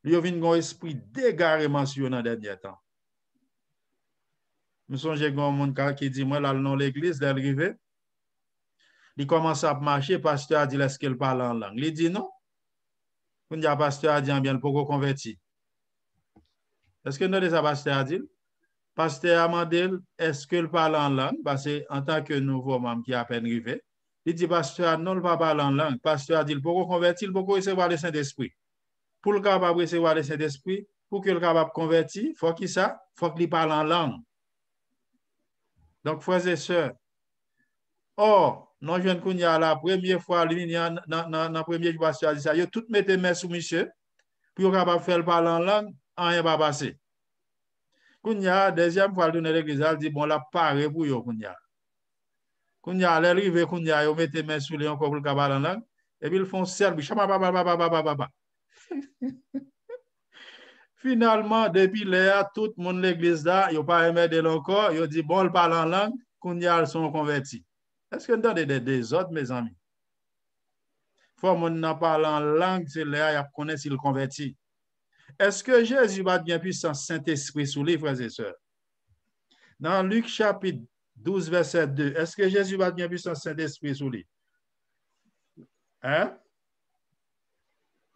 Yo vin gon esprit d'égarement sur dans dernier temps. Je songe gon moun qui dit moi là dans l'église d'arriver. Il commence à marcher, pasteur a dit est-ce qu'il parle en langue. Il dit non. Quand ya pasteur a dit bien pour converti. Est-ce que nous ça pasteur a dit? Pasteur a demandé est-ce qu'il parle en langue parce que en tant que nouveau membre qui a peine arrivé, il dit pasteur non il pas parler en langue. Pasteur a dit pour convertir, pour recevoir le Saint-Esprit. Pour le capable recevoir le Saint-Esprit, pour que le capable convertir, faut qu'il ça, faut qu'il parle en langue. Donc frères et sœurs, non jeune kounya la première fois lui dans premier jour pasteur a dit ça, yo tout mettez main sous monsieur, pour capable faire parler en langue, rien pas passer. Kounya deuxième fois dans l'église, elle dit bon la paré pour yo kounya. Kounya arrive kounya yo mettez main sous lui encore pour capable en langue et puis ils font serbe chama. Finalement, depuis là, tout le monde l'église là, il n'a pas aimé de encore, il dit bon, il parle en langue, qu'on y a sont convertis. Est-ce que nous avons des désordres, mes amis? Faut qu'on parle en langue, c'est là, il a connaît s'il convertit. Est-ce que Jésus va bien puissant Saint-Esprit sous les frères et sœurs? Dans Luc chapitre 12, verset 2, est-ce que Jésus va bien puissant Saint-Esprit sous lui? Hein?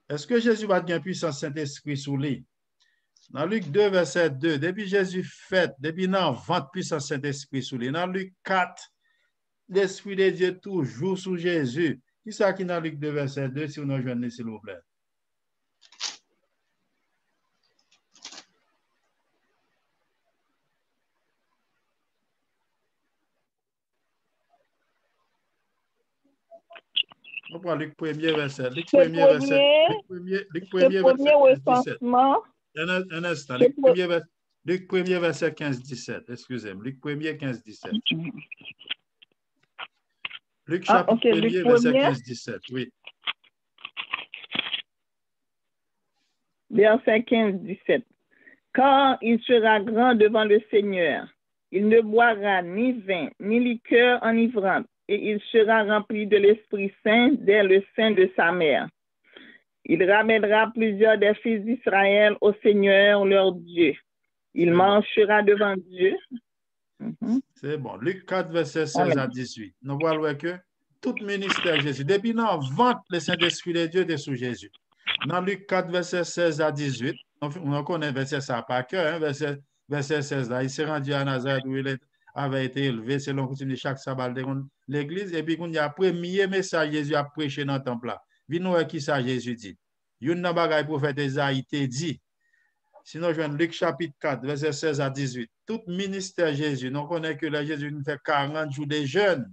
Est-ce que Jésus va bien puissant Saint-Esprit sous lui? Dans Luc 2, verset 2, depuis Jésus fait, depuis dans vente puissant Saint-Esprit sous lui. Dans Luc 4, l'Esprit de Dieu toujours sous Jésus. Qui ça qui dans Luc 2, verset 2, si vous nous rejoignez, s'il vous plaît? On prend Luc 1er verset. Luc 1er verset. Luc 1er verset 15-17. Un instant. Luc 1er verset 15-17. Excusez-moi. Luc 1er 15-17. Luc chapitre 1er verset 15-17. Oui. Verset 15-17. Quand il sera grand devant le Seigneur, il ne boira ni vin, ni liqueur enivrante, et il sera rempli de l'Esprit Saint dès le sein de sa mère. Il ramènera plusieurs des fils d'Israël au Seigneur leur Dieu. Il marchera devant Dieu. C'est bon. Luc 4, verset 16 à 18. Nous voyons que tout ministère Jésus, depuis dans vente, le Saint-Esprit de Dieu était sous Jésus. Dans Luc 4, verset 16 à 18, on connaît verset ça par cœur, hein, verset 16 là. Il s'est rendu à Nazareth où il avait été élevé selon coutume de chaque sabbat de l'église. Et puis, il y a un premier message Jésus a prêché dans le temple là. Vino qui ça Jésus dit. Yon nan bagay prophète Esaïe te dit. Sinon, je viens Luc chapitre 4, verset 16 à 18. Tout ministère Jésus, nous connaissons que Jésus nous fait 40 jours de jeûne.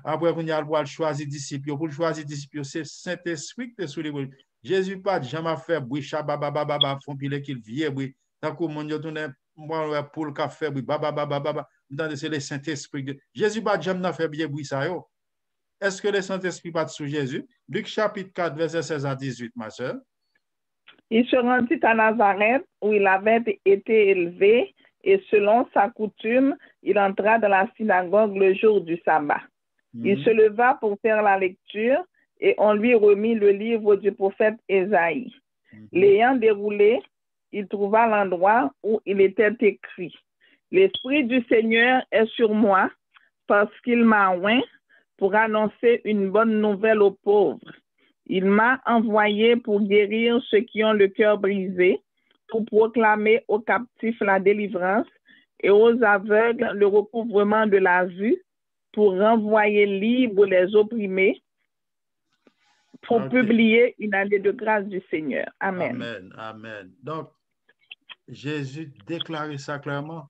Après, qu'on y a le choisir disciples. Pour choisir disciples, c'est Saint-Esprit qui est sous les bouts. Jésus pas jamais fait bruit, chababababa, font pile qu'il vieux bruit. Tant que mon Dieu tourne pour le café bruit, bababababa. C'est le Saint-Esprit. Jésus pas jamais fait bien bruit ça yo. Est-ce que le Saint-Esprit pas sous Jésus? Luc chapitre 4, verset 16 à 18, ma soeur. Il se rendit à Nazareth où il avait été élevé et selon sa coutume, il entra dans la synagogue le jour du sabbat. Il se leva pour faire la lecture et on lui remit le livre du prophète Ésaïe. L'ayant déroulé, il trouva l'endroit où il était écrit: L'Esprit du Seigneur est sur moi parce qu'il m'a oint pour annoncer une bonne nouvelle aux pauvres. Il m'a envoyé pour guérir ceux qui ont le cœur brisé, pour proclamer aux captifs la délivrance et aux aveugles le recouvrement de la vue, pour renvoyer libres les opprimés, pour publier une année de grâce du Seigneur. Amen. Amen. Amen. Donc, Jésus déclarait ça clairement.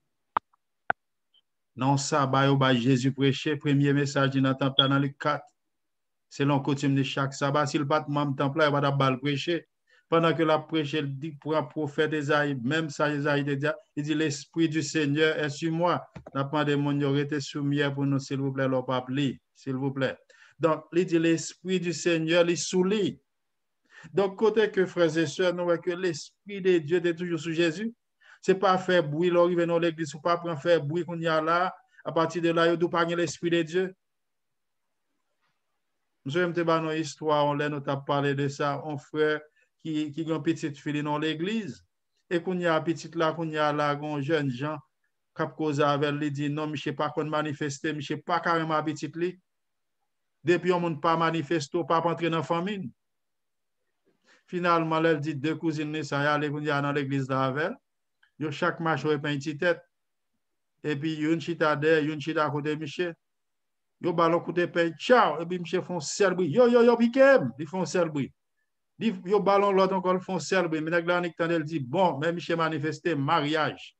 Non, ça, Jésus prêchait, premier message dans le temple dans Luc 4. Selon coutume de chaque sabbat, s'il pas de même temple, il va d'abord prêcher. Pendant que la prêche, il dit pour un prophète Esaïe, même ça, Esaïe il dit l'Esprit du Seigneur est sur moi. N'a pas de monde aurait été soumis pour nous, s'il vous plaît, leur pape, s'il vous plaît. Donc, il dit l'Esprit du Seigneur, il sous lui. Donc, côté que frères et sœurs, nous voyons que l'Esprit de Dieu est toujours sous Jésus. Ce n'est pas faire bruit, l'arrivée dans l'église, ou pas prendre faire bruit qu'on y a là. À partir de là, il ne doit pas l'Esprit de Dieu. Nous avons une histoire, on nous a parlé de ça, un frère qui a une petite fille dans l'église, et qu'on y a petite là, qu'on y a là, un jeune gens, qui a causé avec lui, dit non, je ne sais pas qu'on manifeste, je ne sais pas carrément petite lui. Depuis, on ne peut pas manifester, pas entrer dans la famille. Finalement, elle dit deux cousines, ça y a dans l'église là avec elle. Chaque match, on a une petite tête. Et puis, il y a une chita derrière, il y a une chita à côté de Michel. Yo ballon côté pain, ciao, et puis Michel font serbe. Yo, piquem, ils font serbe. Yo ballon l'autre encore font serbe. Mais la elle dit bon, même Michel manifesté mariage.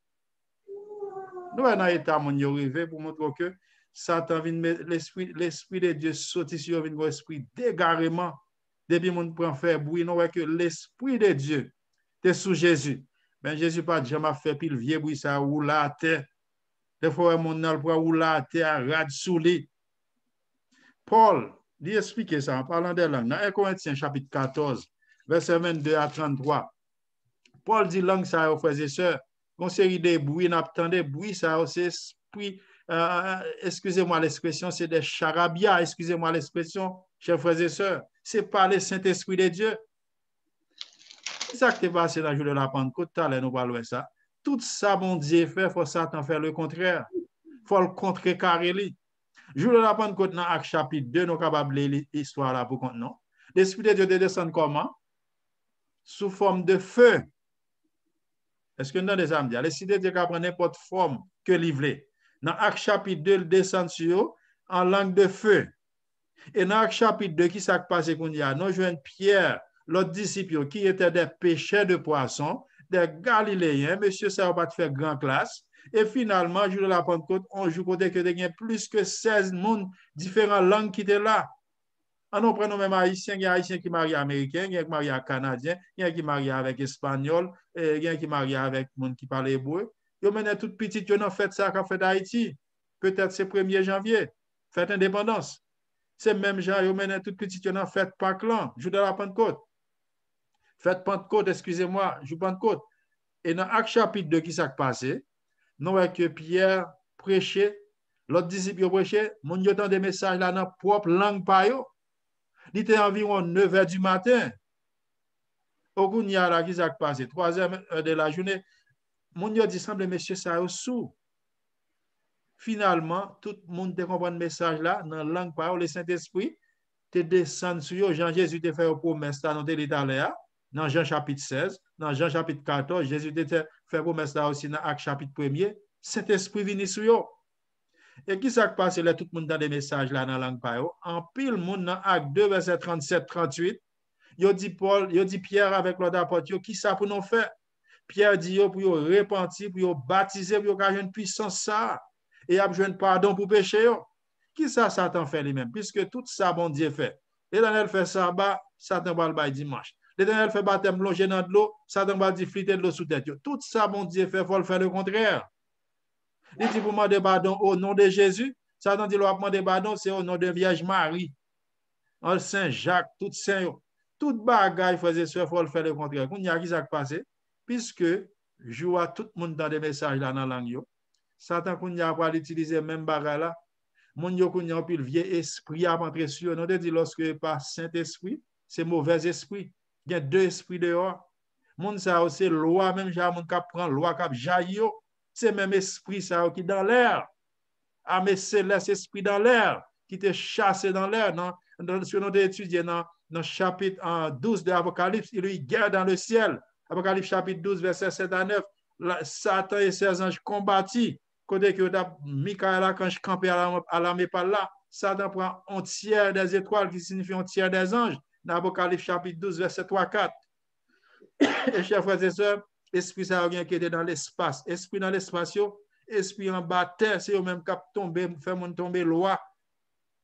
Nous on a état mon yo rivé pour montrer que Satan vient l'esprit de Dieu sorti sur un esprit d'égarement. Depuis mon prend faire bruit, nous voyons que l'esprit de Dieu est sous Jésus. Mais Jésus pas jamais fait pile vieux bruit ça ou la terre. Des fois mon n'a pas ou la terre rad sous lui. Paul, il explique ça en parlant de langue. Dans 1 Corinthiens chapitre 14, verset 22 à 33. Paul dit langue ça aux frères et sœurs. Une série de bruits, n'attendez bruit ça c'est esprit excusez-moi l'expression, c'est des charabia, excusez-moi l'expression, chers frères et sœurs. Ce n'est pas le Saint-Esprit de Dieu. C'est ça qui est passé dans le jour de la Pentecôte, nous parlons ça. Tout ça, bon Dieu fait, il faut Satan faire le contraire. Il faut le contrecarrer. Le jour de la Pentecôte, dans Actes chapitre 2, nous sommes capables de lire l'histoire là pour compte, non? L'Esprit de Dieu descend comment? Sous forme de feu. Est-ce que nous avons des âmes? L'Esprit de Dieu prend n'importe forme que livré. Dans Actes chapitre 2, il descend sur eux en langue de feu. Et dans Actes chapitre 2, qui s'est passé qu'on y a? Nous jouons Pierre, l'autre disciple, qui étaient des pêcheurs de poissons, des Galiléens. Monsieur, ça va pas te faire grand classe. Et finalement, jour de la Pentecôte, on joue côté que il y a plus que 16 monde différentes langues qui étaient là. On prend même haïtiens, il y a haïtiens qui marient américains, il y a qui marient canadiens, il y a qui marient avec espagnol, il y a qui marient avec monde qui parle hébreu. Yo mené toute petite, yo nan fait ça qu'a fait Haïti. Peut-être c'est 1er janvier, fête indépendance. C'est même gens, yo mené toute petite, yo nan fait Pâques là, jour de la Pentecôte. Fête Pentecôte, excusez-moi, jour Pentecôte. Et dans Acte chapitre 2 qui s'est passé, nous voyons que Pierre prêchait, l'autre disciple prêchait, mon yo des messages là dans propre langue pa yo. Il était environ 9 h du matin. Au coup, il y a là qui s'est passé, 3 h de la journée. Mon yo dit, semble, monsieur, ça est sous. Finalement, tout le monde te comprend le message là, dans la langue parole, le Saint-Esprit, te descend sur eux. Jean-Jésus te fait une promesse là, dans l'Italie, dans Jean chapitre 16, dans Jean chapitre 14, Jésus te fait une promesse là aussi dans Acte chapitre 1er. Saint-Esprit vient sur eux. Et qui s'est passé là, tout le monde dans des messages là, dans la langue parole. En pile, monde dans Acte 2, verset 37-38, il dit Paul, il dit Pierre avec l'autre apôtre, qui ça pour nous faire? Pierre dit pour yo repentir, pour yo baptiser, pour yo gagner une puissance ça et avoir pardon pour péché yo. Qui ça Satan fait lui-même puisque tout ça bon Dieu fait. L'Éternel fait sabbat, Satan va le bail dimanche. L'Éternel fait baptême plongé dans de l'eau, Satan va dire fliter de l'eau sous tête. Tout ça bon Dieu fait, faut le faire le contraire. Il dit pour demander pardon au nom de Jésus, Satan dit l'on demander pardon c'est au nom de Vierge Marie. En Saint Jacques, tout saint yo. Tout bagaille faisait ça, faut le faire le contraire. Qu'on y a qui ça passé puisque je vois tout le monde dans des messages là dans la langue. Satan qu'on y a pas utiliser même bagage là. Mon yo qu'on y a pile vieux esprit à entrer sur. On te dit lorsque pas Saint-Esprit, c'est mauvais esprit. Il y a deux esprits dehors. Mon ça aussi loi même j'ai mon cap prend loi cap jaillit. C'est même esprit ça qui dans l'air. Ah mais c'est l'esprit dans l'air qui te chassé dans l'air dans sur notre étudier dans chapitre 12 de l'Apocalypse, il y a guerre dans le ciel. Apocalypse chapitre 12, verset 7 à 9, Satan et ses anges combattis. Côté que Michael, quand je campais à l'armée par là, Satan prend un tiers des étoiles qui signifie un tiers des anges. Dans Apocalypse chapitre 12, verset 3-4. Et chers frères et sœurs, esprit ça vient qui était dans l'espace. Esprit dans l'espace, esprit en bas terre, c'est eux même qui tomber, fait mon tomber loi.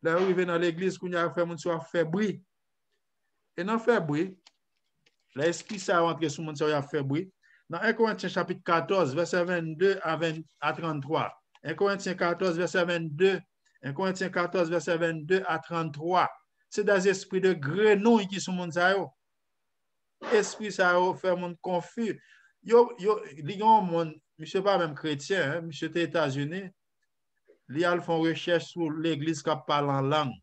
Là où il vient dans l'église, qu'on a fait mon soit fait bruit. Et dans fait bruit, l'esprit ça rentre sur mon a fait bruit. Dans 1 Corinthiens chapitre 14, verset 22 à 33. 1 Corinthiens 14, verset 22. 1 Corinthiens 14, verset 22 à 33. C'est des esprits de grenouille qui sont mon ça. Esprit ça fait mon confus. Monsieur pas même chrétien, hein, monsieur des États-Unis. Ils font recherche sur l'église qui parle en langue.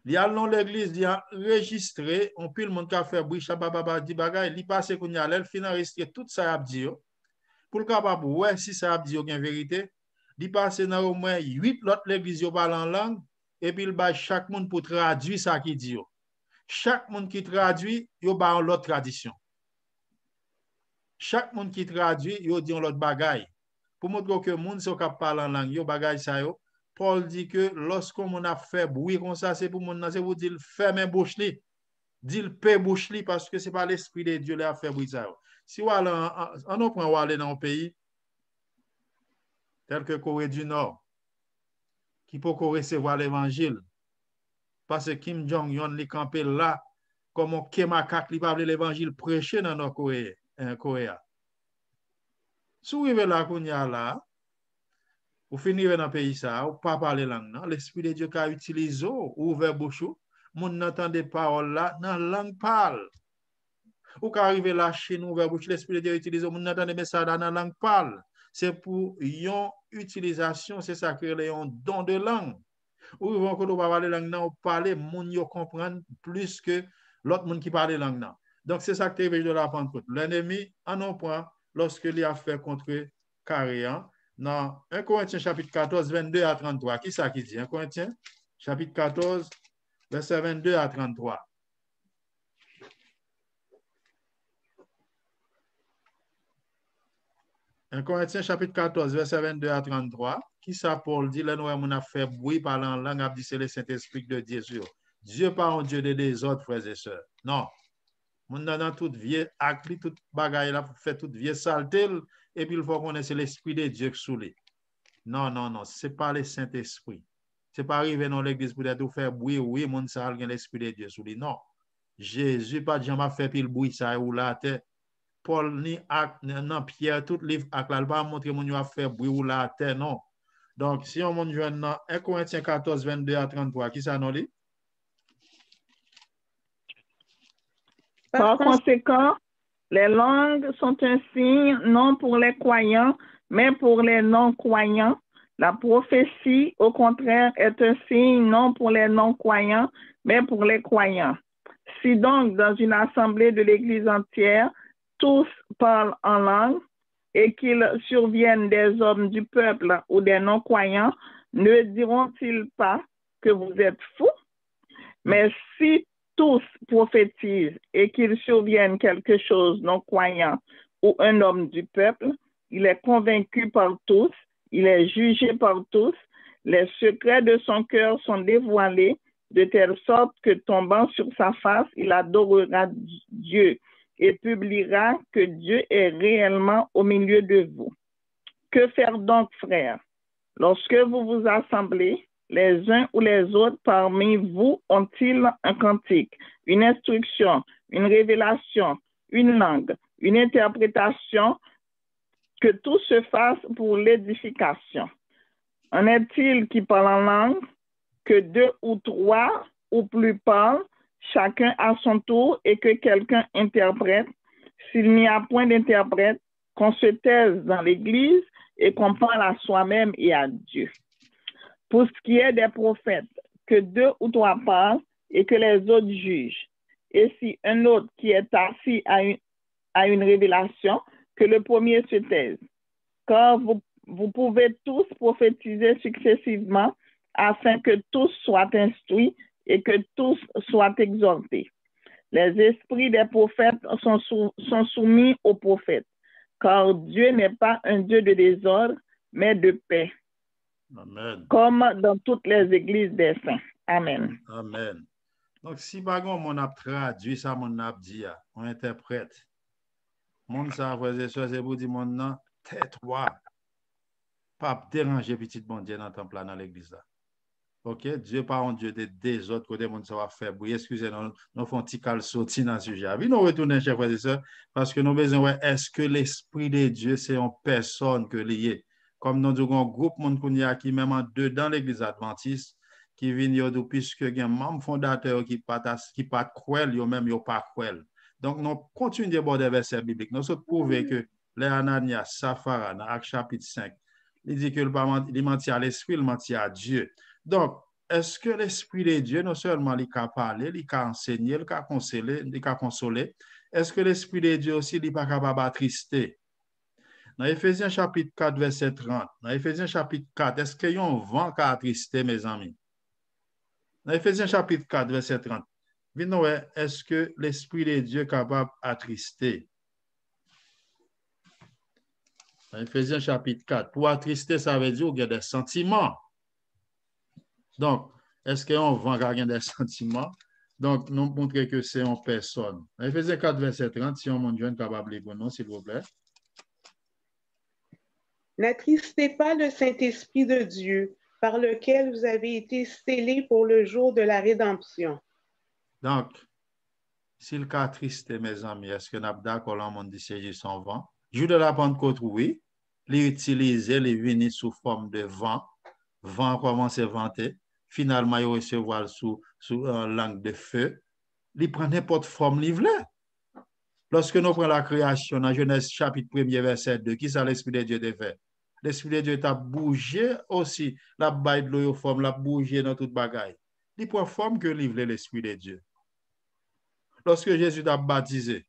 Ils allent l'église, ils ont enregistré, on peut le monde qui a fait bruit, chabababa, di bagay, ils passent qu'on y a l'air, ils enregistré tout ça a dit. Pour le capable, ouais, si ça a dit en vérité, ils passent dans au moins 8 autres l'église qui parle en langue, et puis ils baillent chaque monde pour traduire ça qui dit. Chaque monde qui traduit, il y a l'autre tradition. Chaque monde qui traduit, il dit l'autre bagay. Pour montrer que le monde qui parle en langue, il y a bagay ça yo. Paul dit que lorsqu'on a fait bruit comme ça, c'est pour mon c'est pour dire fermer bouche li, dire paix bouche li parce que c'est pas l'esprit de Dieu qui a fait bruit ça. Si on prend aller dans un pays tel que Corée du Nord qui peut recevoir l'évangile parce que Kim Jong-un li campé là comme un kemakak li parle l'évangile prêché dans notre Corée. Si vous arrivez là qu'on y a là ou finir dans le pays ça, ou pas parler langue, l'esprit de Dieu qui a utilisé, ou ouvert bouche, mon n'entend des paroles là, dans la langue parle. Ou quand arrive là chez nous, ouvert bouche, l'esprit de Dieu utilise, mon n'entend des messages dans la langue parle. C'est pour une utilisation, c'est ça que les don de langue. Ou ils vont pas parler langue, ou parler, moun yo comprendre plus que l'autre monde qui parle langue. Donc, c'est ça que tu de la Pentecôte. L'ennemi, en un point, lorsque il a fait contre Carian, dans 1 Corinthiens chapitre 14, 22 à 33. Qui ça qui dit? 1 Corinthiens chapitre 14, verset 22 à 33. 1 Corinthiens chapitre 14, verset 22 à 33. Qui ça Paul dit? Là, nous avons fait bruit parlant en langue, a dit c'est le Saint-Esprit de Dieu. Dieu pas un Dieu de désordre, frères et sœurs. Non. Mon dans toute vieille acte, toute bagaille, là, fait toute vieille saleté, et puis il faut qu'on ait l'Esprit de Dieu sous lui. Non, non, non, ce n'est pas le Saint-Esprit. Ce n'est pas arriver dans l'église pour être faire bruit, oui, mon ça a l'Esprit de Dieu sous lui. Non. Jésus pas jamais fait pile bruit, ça ou là, Paul ni acte, non, Pierre, tout livre acte, là, il va montrer mon a fait bruit ou là, non. Donc, si on monte dans 1 Corinthiens 14, 22 à 33, qui ça nous lit? Par conséquent, les langues sont un signe non pour les croyants, mais pour les non-croyants. La prophétie, au contraire, est un signe non pour les non-croyants, mais pour les croyants. Si donc, dans une assemblée de l'Église entière, tous parlent en langue et qu'il survienne des hommes du peuple ou des non-croyants, ne diront-ils pas que vous êtes fous? Mais si tous prophétisent et qu'il survienne quelque chose non-croyant ou un homme du peuple, il est convaincu par tous, il est jugé par tous, les secrets de son cœur sont dévoilés de telle sorte que tombant sur sa face, il adorera Dieu et publiera que Dieu est réellement au milieu de vous. Que faire donc, frères? Lorsque vous vous assemblez, les uns ou les autres parmi vous ont-ils un cantique, une instruction, une révélation, une langue, une interprétation, que tout se fasse pour l'édification? En est-il qui parle en langue, que 2 ou 3 ou plus parlent, chacun à son tour, et que quelqu'un interprète? S'il n'y a point d'interprète, qu'on se taise dans l'Église et qu'on parle à soi-même et à Dieu. Pour ce qui est des prophètes, que 2 ou 3 parlent et que les autres jugent. Et si un autre qui est assis a une révélation, que le premier se taise. Car vous pouvez tous prophétiser successivement afin que tous soient instruits et que tous soient exhortés. Les esprits des prophètes sont soumis aux prophètes, car Dieu n'est pas un Dieu de désordre, mais de paix. Amen. Comme dans toutes les églises des saints. Amen. Amen. Donc, si bagon mon a traduit ça, mon a dit, on interprète. Mon ça, frères et sœurs, c'est pour dire, mon nom, tais-toi. Pas déranger petit bon Dieu dans le temple, dans l'église là. OK? Dieu pas un Dieu de désordre, côté mon ça va faire bruit. Excusez-nous, nous faisons un petit cal sorti dans le sujet. Oui, nous retournons, chers frères et sœurs, parce que nous avons besoin, est-ce que l'Esprit de Dieu, c'est une personne que lié? Comme nous avons un groupe qui même en deux dans l'église adventiste, qui vient puisque il y a un membre fondateur qui pas croire, yo même yo pas croire. Donc nous continuons de aborder des versets bibliques. Nous sommes prouvés que les Ananias, Saphara, dans Actes chapitre 5, il dit que il mentit à l'esprit, il mentit à Dieu. Donc, est-ce que l'Esprit de Dieu, non seulement il peut parler, il peut enseigner, il peut consoler, il peut consoler, est-ce que l'Esprit de Dieu aussi, il n'est pas capable d'attrister? Dans Éphésiens chapitre 4, verset 30, dans Éphésiens chapitre 4, est-ce qu'il y a un vent qui a attristé, mes amis? Dans Éphésiens chapitre 4, verset 30, est-ce que l'Esprit de Dieu est capable d'attrister? Dans Éphésiens chapitre 4, pour attrister, ça veut dire qu'il y a des sentiments. Donc, est-ce qu'il y a un vent qui a des sentiments? Donc, nous montrons que c'est en personne. Dans Éphésiens 4, verset 30, si on monte jeune capable de lire, s'il vous plaît. N'attristez pas le Saint-Esprit de Dieu, par lequel vous avez été scellés pour le jour de la rédemption. Donc, s'il a attristé, mes amis, est-ce que nous sommes d'accord, on dit c'est son vent? Jour de la Pentecôte, oui. Les utiliser, les venir sous forme de vent. Vent commence à vanter. Finalement, il recevoir sous langue de feu. Il prend n'importe forme livrée. Lorsque nous prenons la création, dans Genèse chapitre 1er, verset 2, qui ça l'Esprit de Dieu de fait? l'Esprit de Dieu t'a bougé aussi, la baille de l'eau forme, la bougé dans toute bagaille. Il prend forme que livre l'Esprit de Dieu. Lorsque Jésus t'a baptisé,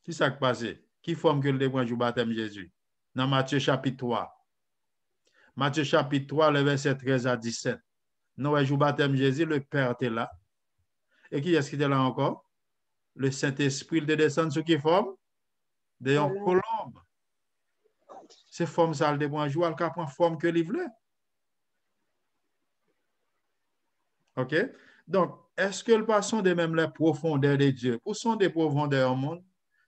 qui s'est passé? Qui forme que le dévoile du baptême Jésus? Dans Matthieu chapitre 3. Matthieu chapitre 3, le verset 13 à 17. Nous, le baptême Jésus, le Père était là. Et qui est-ce qui était là encore? Le Saint-Esprit de descend sur qui forme? De une colombe. C'est forme ça, le dévoile jouer, elle prend forme que livre. OK? Donc, est-ce que le passons de même les profondeurs de Dieu? Où sont des profondeurs au monde?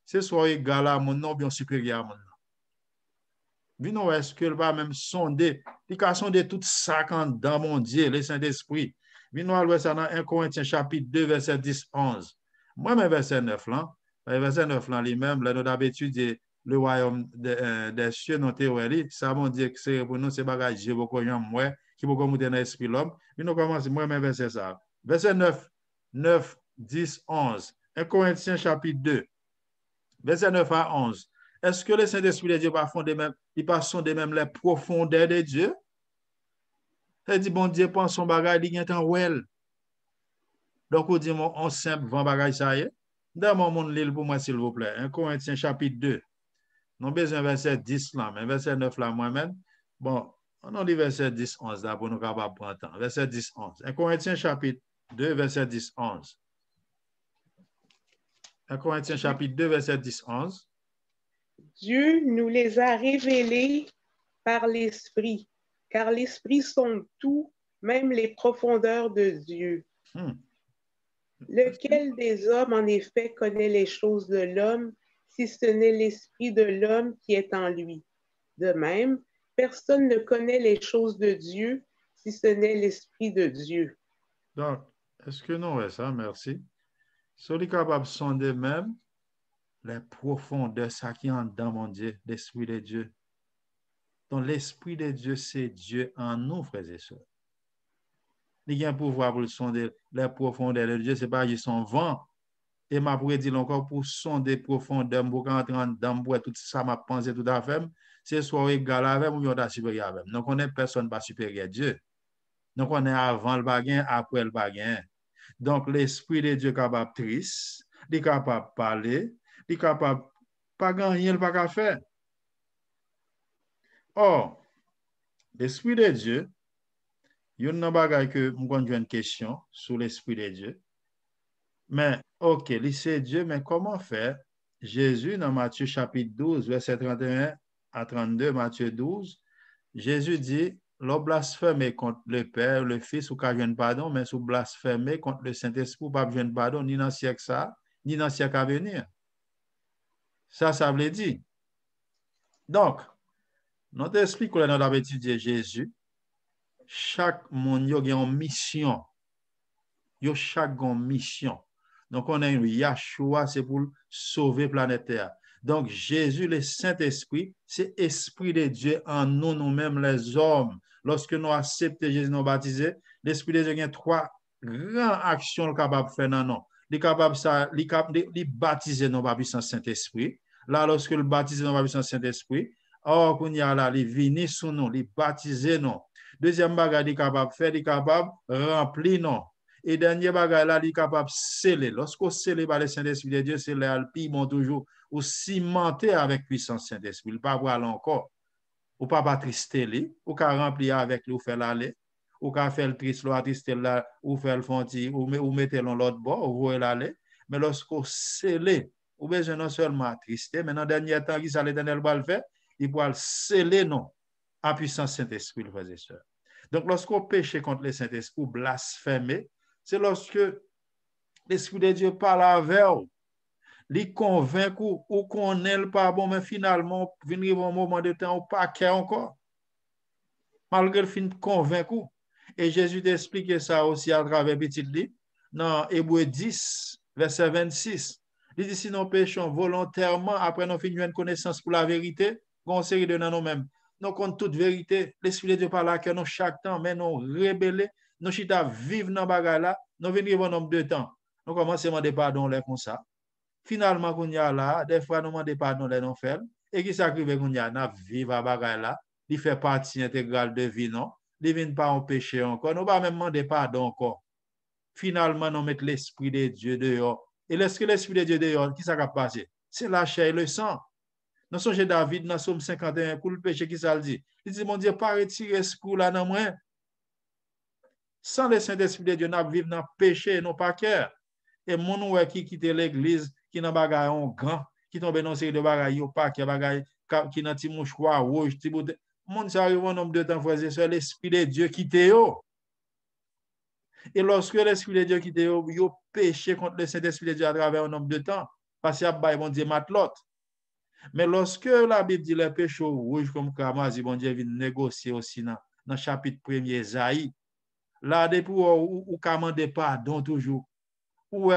C'est soit égal à mon non, bien supérieur à mon nom. Est-ce que le va même sonder? Il a sondé tout ça dans mon Dieu, le Saint-Esprit. Vino ça dans 1 Corinthiens chapitre 2, verset 10-11. Moi, mais verset 9 là, verset 9 là, lui-même, là, nous avons étudié le royaume des cieux, nous théorie, ça mon Dieu que c'est pour nous, c'est bagage, j'ai beaucoup de moi, qui peut monter dans l'esprit l'homme. Nous commençons, moi, mais verset ça. Verset 9, 10, 11. 1 Corinthiens chapitre 2, verset 9 à 11. Est-ce que le Saint-Esprit de Dieu va fonder même, il passe de même les profondeurs de Dieu? Il dit, bon Dieu, pense son bagage, il y a un well. Donc, on dit, on simple, vent bagage, ça y est. Dans mon monde, l'île pour moi, s'il vous plaît. 1 Corinthiens chapitre 2. Non, besoin verset 10 là, mais verset 9 là, moi-même. Bon, on a dit verset 10, 11 là, pour nous capables de prendre temps. Verset 10, 11. 1 Corinthiens chapitre 2, verset 10, 11. 1 Corinthiens chapitre 2, verset 10, 11. Dieu nous les a révélés par l'Esprit, car l'Esprit sonde tout, même les profondeurs de Dieu. Lequel des hommes, en effet, connaît les choses de l'homme, si ce n'est l'Esprit de l'homme qui est en lui? De même, personne ne connaît les choses de Dieu, si ce n'est l'Esprit de Dieu. Donc, est-ce que nous, ouais, ça, merci. Celui capable de sonder même les profondeurs, ça qui est dans mon Dieu, l'Esprit de Dieu. Donc, l'Esprit de Dieu, c'est Dieu en nous, frères et sœurs. Il y a un pouvoir pour sonder les profondeurs de Dieu, c'est pas juste son vent. Et ma pourrait dire encore pour sonder profondeurs, pour entrer dans tout ça, ma pensée tout à fait, c'est soit égal avec ou bien supérieur avec. Donc, on est personne pas supérieur à Dieu. Donc, on est avant le baguin, après le baguin. Donc, l'Esprit de Dieu est capable de triste, il est capable de parler, il est capable de pas gagner, il pas qu'à faire. Or, l'Esprit de Dieu, il y a une bagaille que je vais une question sur l'Esprit de Dieu. Mais, ok, c'est Dieu, mais comment faire? Jésus, dans Matthieu chapitre 12, verset 31 à 32, Matthieu 12, Jésus dit, l'on blasphème contre le Père, le Fils, ou qu'à jeune pardon, mais sous blasphémer contre le Saint-Esprit, pas jeune pardon, ni dans le siècle ça, ni dans le siècle à venir. Ça veut dire. Donc, notre esprit, quand on a étudié Jésus, chaque monde a une mission. Il y a chaque mission. Donc, on a une Yahshua, c'est pour sauver la planète Terre. Donc, Jésus, le Saint-Esprit, c'est l'Esprit de Dieu en nous, nous-mêmes, les hommes. Lorsque nous acceptons Jésus, nous baptisés, l'Esprit de Dieu a trois grandes actions capables de faire dans nous. Il est capable de baptiser nos puissance Saint-Esprit. Là, lorsque le baptiser nos puissance Saint-Esprit, or, qu'on y a là, il vient sur nous, il baptiser nous. Deuxième bagage, il est capable de faire, il est capable de remplir nous. Et dernier bagage là, il est capable de sceller. Lorsqu'on scelle par le Saint-Esprit de Dieu, c'est l'alpiment toujours, ou cimenter avec puissance Saint-Esprit. Il ne peut pas voir encore. Ou pas trister lui, ou pas remplir avec lui, ou faire l'aller, ou pas faire le triste, ou trister là, ou faire le fonti, ou mettre l'autre bord, ou voir l'aller. Mais lorsqu'on scelle, ou besoin non seulement trister, mais dans le dernier temps, qui ça l'Éternel va le faire, il va le sceller non, en puissance Saint-Esprit, le frère et sœur. Donc, lorsqu'on péche contre le Saint-Esprit, ou blasphémer, c'est lorsque l'Esprit de Dieu parle avec vous, il convainc ou qu'on est le pas bon, mais finalement, venir un moment de temps ou pas qu'il encore. Malgré le fin convaincu. Et Jésus t'explique ça aussi à travers petit livre, dans Hébreux 10, verset 26. Il dit, si nous péchons volontairement, après nous finissons une connaissance pour la vérité, on série de nous-mêmes. Nous comptons toute vérité. L'Esprit de Dieu parle à nous chaque temps, mais nous rebelles, nous chita vivre dans bagarre là, nous venons un nombre de temps. Nous commençons à demander pardon comme ça. Finalement, qu'on y a là, des fois nous demandons pardon les non faire. Et qui s'arrive qu'on y a, nous vivons à bagarre là. il fait partie intégrale de vie, non? Il ne vient pas en péché encore. Nous ne pas même demander pardon encore. Finalement, nous mettons l'Esprit de Dieu dehors. Et lorsque l'Esprit de Dieu dehors, qui ça va passer? C'est la chair et le sang. Nous songeons David dans Somme 51 pour le péché qui ça le dit. Il dit, mon Dieu, pas retirer ce pour là dans moi. Sans le Saint-Esprit de Dieu, nous vivons dans le péché, non pas cœur. Et mon oué qui quitte l'église, qui n'a pas un grand, qui tombe dans une série de bagailles, pas qui bagaille, qui n'a pas mouchoir rouge, ti bout. Mon ça arrive un nombre de temps, frères et sœurs, l'Esprit de Dieu quitte yo. Et lorsque l'Esprit de Dieu quitte yo, yo péché contre le Saint-Esprit de Dieu à travers un nombre de temps, parce qu'il y a pas bon Dieu matelote. Mais lorsque la Bible dit les péchés rouges comme Kamazi, bon Dieu vient négocier aussi dans chapitre 1er Esaïe, là, depuis ou commander pardon toujours, ou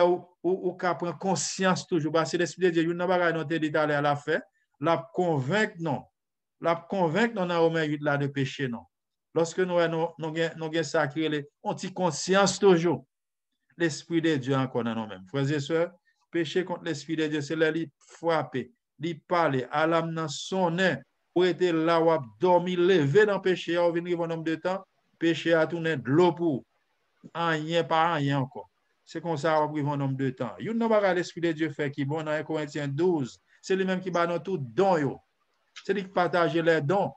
prendre conscience toujours, parce que l'Esprit de Dieu, il n'a pas dit à la fin, la convaincre non. La convaincre non dans Romains 8 là de péché non. Lorsque nous avons sacré, on tient conscience toujours. L'Esprit de Dieu encore dans nous-mêmes. Frères et sœurs, péché contre l'Esprit de Dieu, c'est là qu'il frapper, il parler, à l'âme dans son nez, pour être là où dormir, lever dans le péché, au venir un nombre de temps, péché a tourné de l'eau pour rien, pas rien encore. C'est comme ça qu'on a un nombre de temps. Il n'y a pas l'Esprit de Dieu fait qui bon dans 1 Corinthiens 12. C'est lui-même qui bat dans tout don. C'est lui qui partage les dons.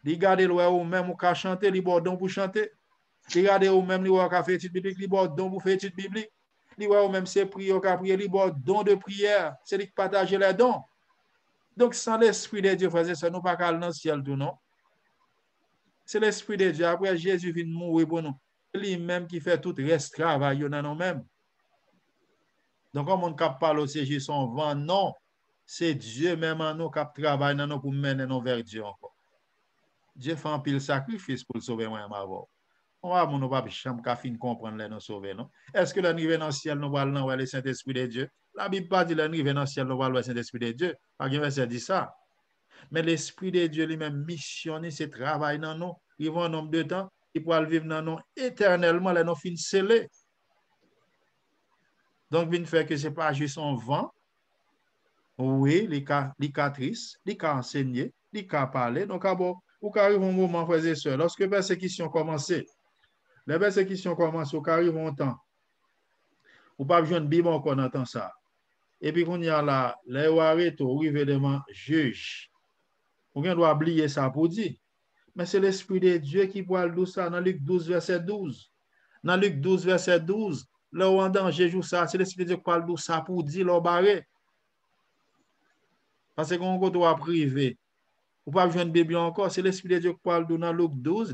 Il garde le ou même ou chanter, il bon don pour chanter. Il garde ou même il va faire étude biblique, il bon don pour faire étude biblique. Il ou même c'est prier ou prier, il bon don de prière. C'est lui qui partage les dons. Donc sans l'Esprit de Dieu, frère, ça nous pas aller dans le ciel tout non. C'est l'Esprit de Dieu. Après Jésus vient mourir pour nous. C'est lui-même qui fait tout le reste travail dans nous-mêmes. Donc, comme on ne parle au CJ son vent, non. C'est Dieu même en nous qui travaille dans nous pour mener nous vers Dieu encore. Dieu fait un pile sacrifice pour sauver moi et ma voix. On va nous pas chambre qu'à fin comprendre les nous sauver non. Est-ce que l'arrivée dans le ciel nous va le Saint-Esprit de Dieu? La Bible pas dit l'arrivée dans le ciel nous va le Saint-Esprit de Dieu. Pas que verset dit ça. Mais l'Esprit de Dieu lui-même missionné ce travail dans nous. Il va un nombre de temps, il pourra le vivre dans nous éternellement les nous fin scellés. Donc, il fait que ce n'est pas juste un vent. Oui, les cas tristes, les cas enseignés, les cas parler. Donc, ou arrive un moment, frères et sœurs, lorsque la persécution commence, les persécutions commencent, ou arrive un temps, ou pas besoin de Bible encore entend ça. Et puis, on y a là, les arrêtés, ou évidemment, juge. On doit oublier ça pour dire. Mais c'est l'Esprit de Dieu qui parle de ça dans Luc 12, verset 12. Dans Luc 12, verset 12, là où en danger joue ça, c'est l'Esprit de Dieu qui parle de ça pour dire leur barré. Parce qu'on doit priver. Ou pas besoin de Bible encore, c'est l'Esprit de Dieu qui parle dans Luc 12,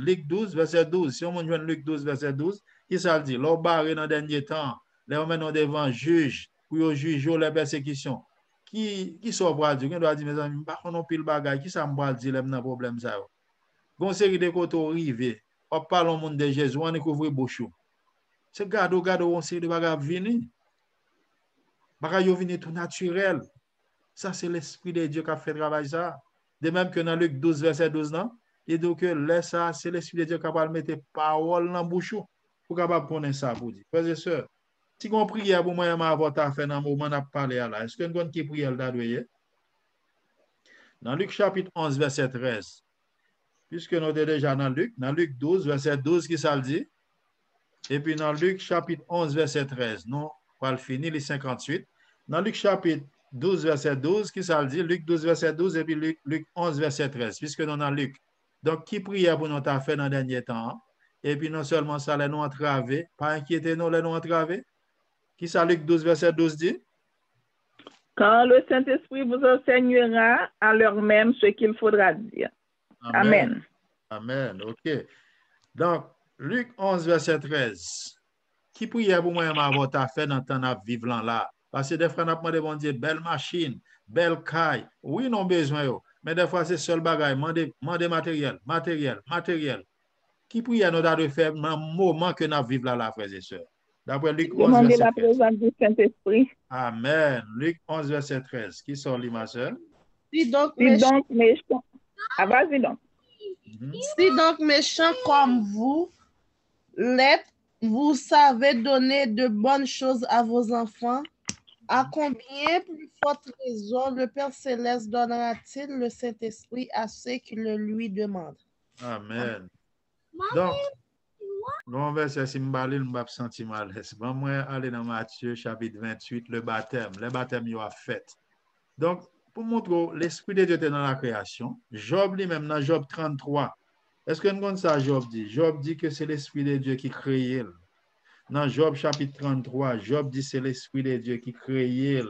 verset 12. Si on joue Luc 12, verset 12, qui ça dit? Leur barré dans le dernier temps, là on met devant juge, pour juger les persécutions. Qui sont pour dire? On doit dire, mes amis, on n'a pas le bagage, qui ça me dit, le problème ça? Gon série de côté arrivé, on parle au monde de Jésus, on découvre bouchou. C'est gado on série de bagages venir. Bagages venir tout naturel. Ça c'est l'Esprit de Dieu qui a fait travail ça. De même que dans Luc 12 verset 12 non, il dit que là ça c'est l'Esprit de Dieu qui va mettre parole dans bouchou pour capable connaître ça pour dire. Frères et sœurs, si on prie pour moi ma votre faire dans moment n'a parler là, est-ce que nous qui prie là doyer? Dans Luc chapitre 11 verset 13. Puisque nous sommes déjà dans Luc 12, verset 12, qui ça le dit? Et puis dans Luc chapitre 11, verset 13, nous allons finir les 58. Dans Luc chapitre 12, verset 12, qui ça le dit? Luc 12, verset 12, et puis Luc 11, verset 13, puisque nous dans Luc. Donc, qui priait pour nous faire dans le dernier temps? Et puis non seulement ça, les nous entraver, pas inquiéter nous, les nous entraver. Qui ça, Luc 12, verset 12 dit? Quand le Saint-Esprit vous enseignera à l'heure même ce qu'il faudra dire. Amen. Amen. OK. Donc, Luc 11, verset 13. Qui priait pour moi avoir fait dans le temps de vivre là? Parce que des fois, on a demandé, bon Dieu, belle machine, belle caille. Oui, non besoin. Mais des fois, c'est seul bagage. Demander matériel. Qui priait nous de faire dans le moment que nous vivons là, frères et sœurs? D'après Luc 11, demandez verset 13. La présence du Saint-Esprit. Amen. Luc 11, verset 13. Qui sont les ma sœur? Si donc méchants. Ah, vas-y donc. Si donc méchants comme vous l'êtes, vous savez donner de bonnes choses à vos enfants, À combien plus forte raison le Père Céleste donnera-t-il le Saint-Esprit à ceux qui le lui demandent? Amen. Donc, bon verset, si m'balil, m'bap senti mal. Bon, moi, aller dans Matthieu, chapitre 28, le baptême. Le baptême, il a fait. Donc, pour montrer, l'Esprit de Dieu était dans la création. Job lui-même, dans Job 33. Est-ce que nous connaissons ça, Job dit? Job dit que c'est l'Esprit de Dieu qui crée. Dans Job chapitre 33, Job dit c'est l'Esprit de Dieu qui crée.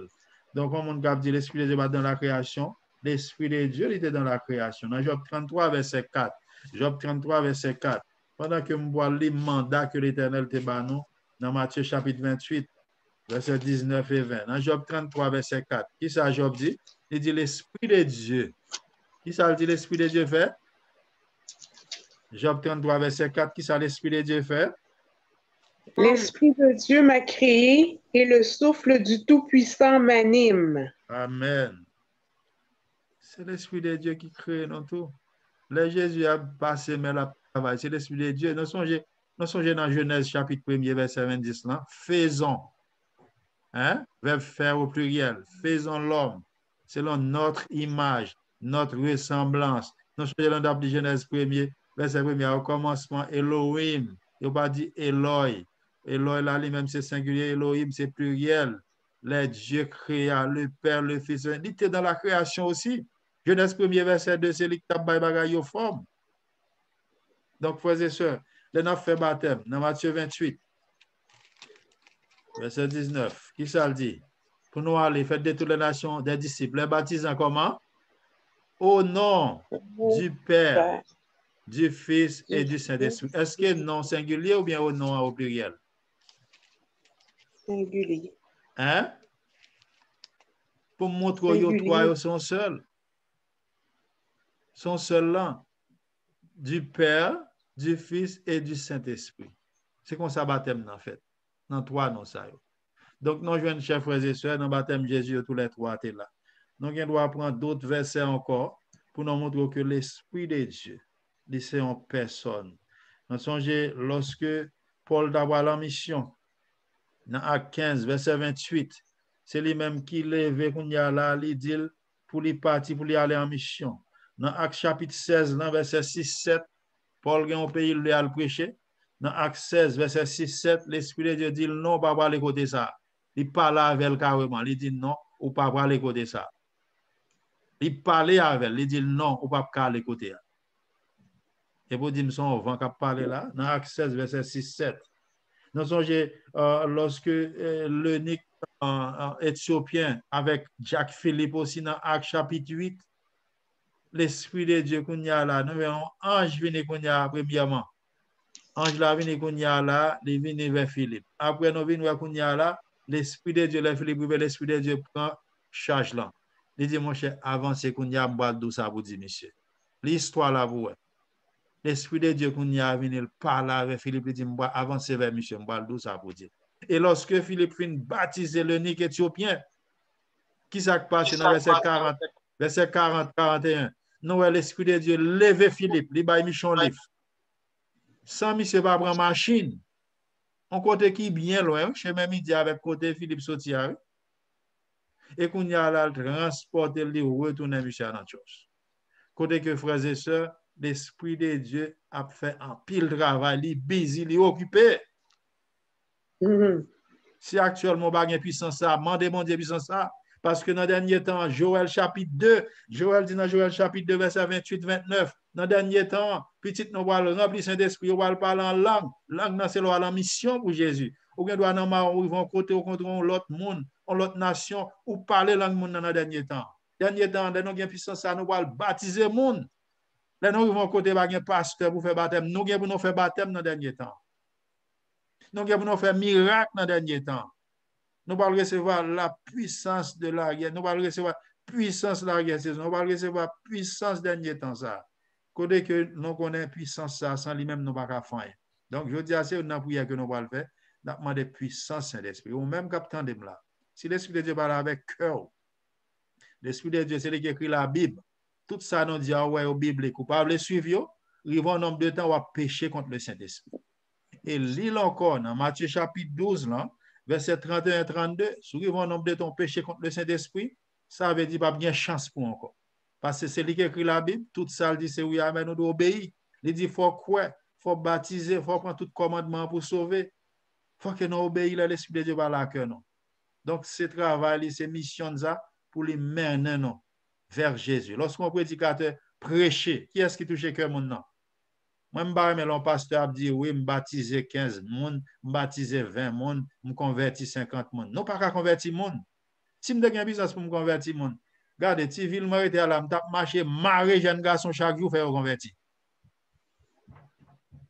Donc, comme on dit, l'Esprit de Dieu va dans la création. L'Esprit de Dieu il était dans la création. Dans Job 33, verset 4. Job 33, verset 4. Pendant que je vois les mandats que l'Éternel te donne dans Matthieu chapitre 28, verset 19 et 20. Dans Job 33, verset 4. Qui ça Job dit? Il dit l'Esprit de Dieu. Qui ça dit l'Esprit de Dieu fait? Job 33, verset 4. Qui ça l'Esprit de Dieu fait? L'Esprit de Dieu m'a créé et le souffle du Tout-Puissant m'anime. Amen. C'est l'Esprit de Dieu qui crée dans tout. Le Jésus a passé, mais la travail. C'est l'Esprit de Dieu. Nous songez dans Genèse chapitre 1er, verset 20 là. Faisons. Hein? Verbe faire au pluriel. Faisons l'homme selon notre image, notre ressemblance. Nous songez dans Genèse 1er, verset 1er, au commencement, Elohim. Il n'a pas dit Eloi. Eloi, là, lui-même, c'est singulier. Elohim, c'est pluriel. Les dieux créa, le Père, le Fils. Il était dans la création aussi. Genèse 1er, verset 2, c'est lui qui tape bagaille aux formes. Donc, frères et sœurs, les 9 fait baptême, dans Matthieu 28, verset 19, qui ça le dit? Pour nous aller, faites de toutes les nations des disciples, les baptisant comment? Au nom du Père, du Fils et du Saint-Esprit. Est-ce que nom singulier ou bien au nom au pluriel? Singulier. Hein? Pour montrer que les trois sont seuls. Sont seuls là. Du Père, du Fils et du Saint-Esprit. C'est comme ça baptême en fait. Dans trois non ça. Donc nous jeunes chers frères et sœurs dans baptême Jésus tous les trois étaient là. Donc on doit prendre d'autres versets encore pour nous montrer que l'Esprit de Dieu, c'est en personne. Nous songez lorsque Paul d'avoir la mission dans Acte 15 verset 28, c'est lui-même qui lève qu'on y a là, il dit pour lui partir pour lui aller en mission. Dans Acte chapitre 16 dans verset 6-7, Paul vient au pays, il a prêché. Dans Acte 16, verset 6-7, l'Esprit de Dieu dit non, pas aller côté ça. Il parle avec elle carrément. Il dit non, ou pas aller côté ça. Il parle avec elle. Il dit non, ou pas aller côté. Et pour dire, on va parler là, dans Acte 16, verset 6-7. Nous songez lorsque l'eunuque éthiopien avec Jacques Philippe aussi dans Acte chapitre 8, l'Esprit de Dieu qu'on y a là, nous voyons ange venu qu'on y a premièrement. Ange la venu qu'on y a là, il vient vers Philippe. Après nous venons qu'on y a là, l'Esprit de Dieu, l'Esprit de Dieu prend charge là. Il dit mon cher, avancez qu'on y a boire d'eau ça vous dit monsieur. L'histoire là vous. L'Esprit de Dieu qu'on y a venu il parle avec Philippe, il dit avancez vers monsieur, boire d'eau ça vous dit. Et lorsque Philippe finit baptiser le Nick éthiopien, qui s'est passé dans verset 40, verset 40-41, nous l'Esprit de Dieu levé Philippe, il baille Michon livre. Sans monsieur pas prendre machine. On côté qui bien loin, chez même midi avec côté Philippe Sotia. Et qu'on y a là transporter le retourner monsieur à Nantos. Côté que frères et sœurs, l'Esprit de Dieu a fait un pile travail, il busy, il occupé. Si actuellement pas de puissance ça, mandez mon Dieu puissance ça. Parce que dans le dernier temps, Joël chapitre 2, Joël dit dans Joël chapitre 2, verset 28-29, dans le dernier temps, petit nous va remplir Saint-Esprit, on va parler en langue. Langue, c'est la mission pour Jésus. Ou bien, ils vont côté contre l'autre monde, l'autre nation, ou parler langue monde dans le dernier temps. Dernier temps, nous avons puissance ça, nous allons baptiser le monde. Là, nous vont côté un pasteur pour faire baptême. Nous allons nous faire baptême dans le dernier temps. Nous allons nous faire miracle dans le dernier temps. Nous allons recevoir la puissance de la guerre. Nous allons recevoir la puissance de la guerre. Nous allons recevoir la puissance dernier temps. Ça. Côté que nous connaissons puissance, ça, sans lui-même, nous ne pouvons pas faire. Donc, je dis assez, une prière que nous allons faire. Nous allons demander puissance Saint-Esprit. Ou même captain de là. Si l'Esprit de Dieu parle avec cœur, l'Esprit de Dieu, c'est lui qui écrit la Bible. Tout ça, nous dit, ouais, au biblique. Ou pas le suivre, il va un nombre de temps, on va pécher contre le Saint-Esprit. Et l'île encore, dans Matthieu chapitre 12, là, verset 31-32, sourive au nombre de ton péché contre le Saint-Esprit, ça veut dire pas bien chance pour encore. Parce que c'est lui qui écrit la Bible, tout ça, il dit, c'est oui, amen, nous devons obéir. Il dit, il faut quoi? Il faut baptiser, il faut prendre tout commandement pour sauver. Il faut que nous obéissions à l'Esprit de Dieu par la cœur. Donc, c'est travail, c'est mission ça pour les mener vers Jésus. Lorsqu'un prédicateur prêche, qui est-ce qui touche le cœur mon nom? Moi, je me mon pasteur dit, oui, je baptise 15 personnes, je baptise 20 personnes, je convertis 50 personnes. Non, pas qu'à convertir monde. Si je suis un business pour me convertir monde, regardez, si ville m'arrête à la, je tape marché, marrer jeune garçon chaque jour, faire convertir.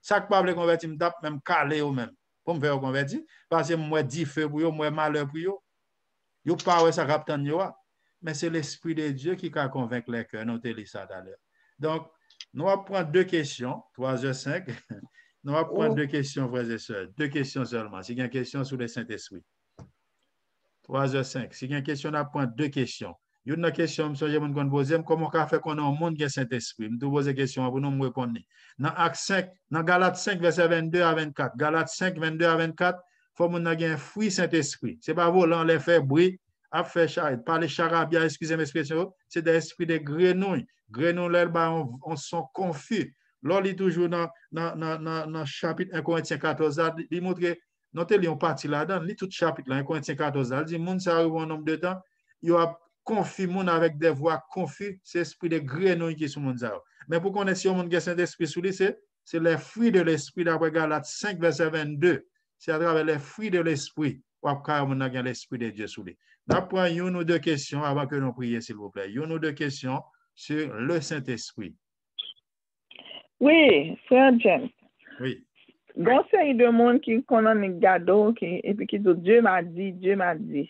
Ça que pas le convertir, je tape même calé ou même pour me faire convertir, parce que moi, 10 feux pour eux, moi, malheur pour eux. Yo pas ça captain yo, mais c'est l'Esprit de Dieu qui a convaincre les cœurs. Nous avons ça tout à l'heure. Donc, nous allons prendre deux questions, 3h05. Nous allons prendre deux questions, frères et sœurs. Deux questions seulement. Si il y a une question sur le Saint-Esprit. 3h05. Si il y a une question, on va prendre deux questions. Il y a une question, je vais poser, comment on fait qu'on a un monde qui est Saint-Esprit? Je vais poser une question pour nous répondre. Dans Acte 5, dans Galates 5, verset 22 à 24. Galates 5, 22 à 24. Il faut qu'on ait un fruit Saint-Esprit. Ce n'est pas volant, les faire bruit, à faire charade. Pas les charabia, excusez-moi l'expression, c'est des esprits de grenouilles. Grenouilles, on sont confus. Là, il est toujours dans chapitre 1 Corinthiens 14, il montre, notez, il y a une partie là-dedans, il tout chapitre là, 1 Corinthiens 14, il dit, moun ça arrive un nombre de temps, il y a confus, moun avec des voix confus, c'est l'esprit de grenouilles qui sont moun ça. Mais pour qu'on ait si on a Saint-Esprit sous lui, c'est les fruits de l'esprit d'après Galates 5, verset 22. C'est à travers les fruits de l'esprit qu'on a l'esprit de Dieu sous lui. D'après une ou deux questions avant que nous prions, s'il vous plaît. Une ou deux questions sur le Saint-Esprit. Oui, frère James. Oui. Dans série de monde qui connaît un gado et puis qui dit Dieu m'a dit, Dieu m'a dit.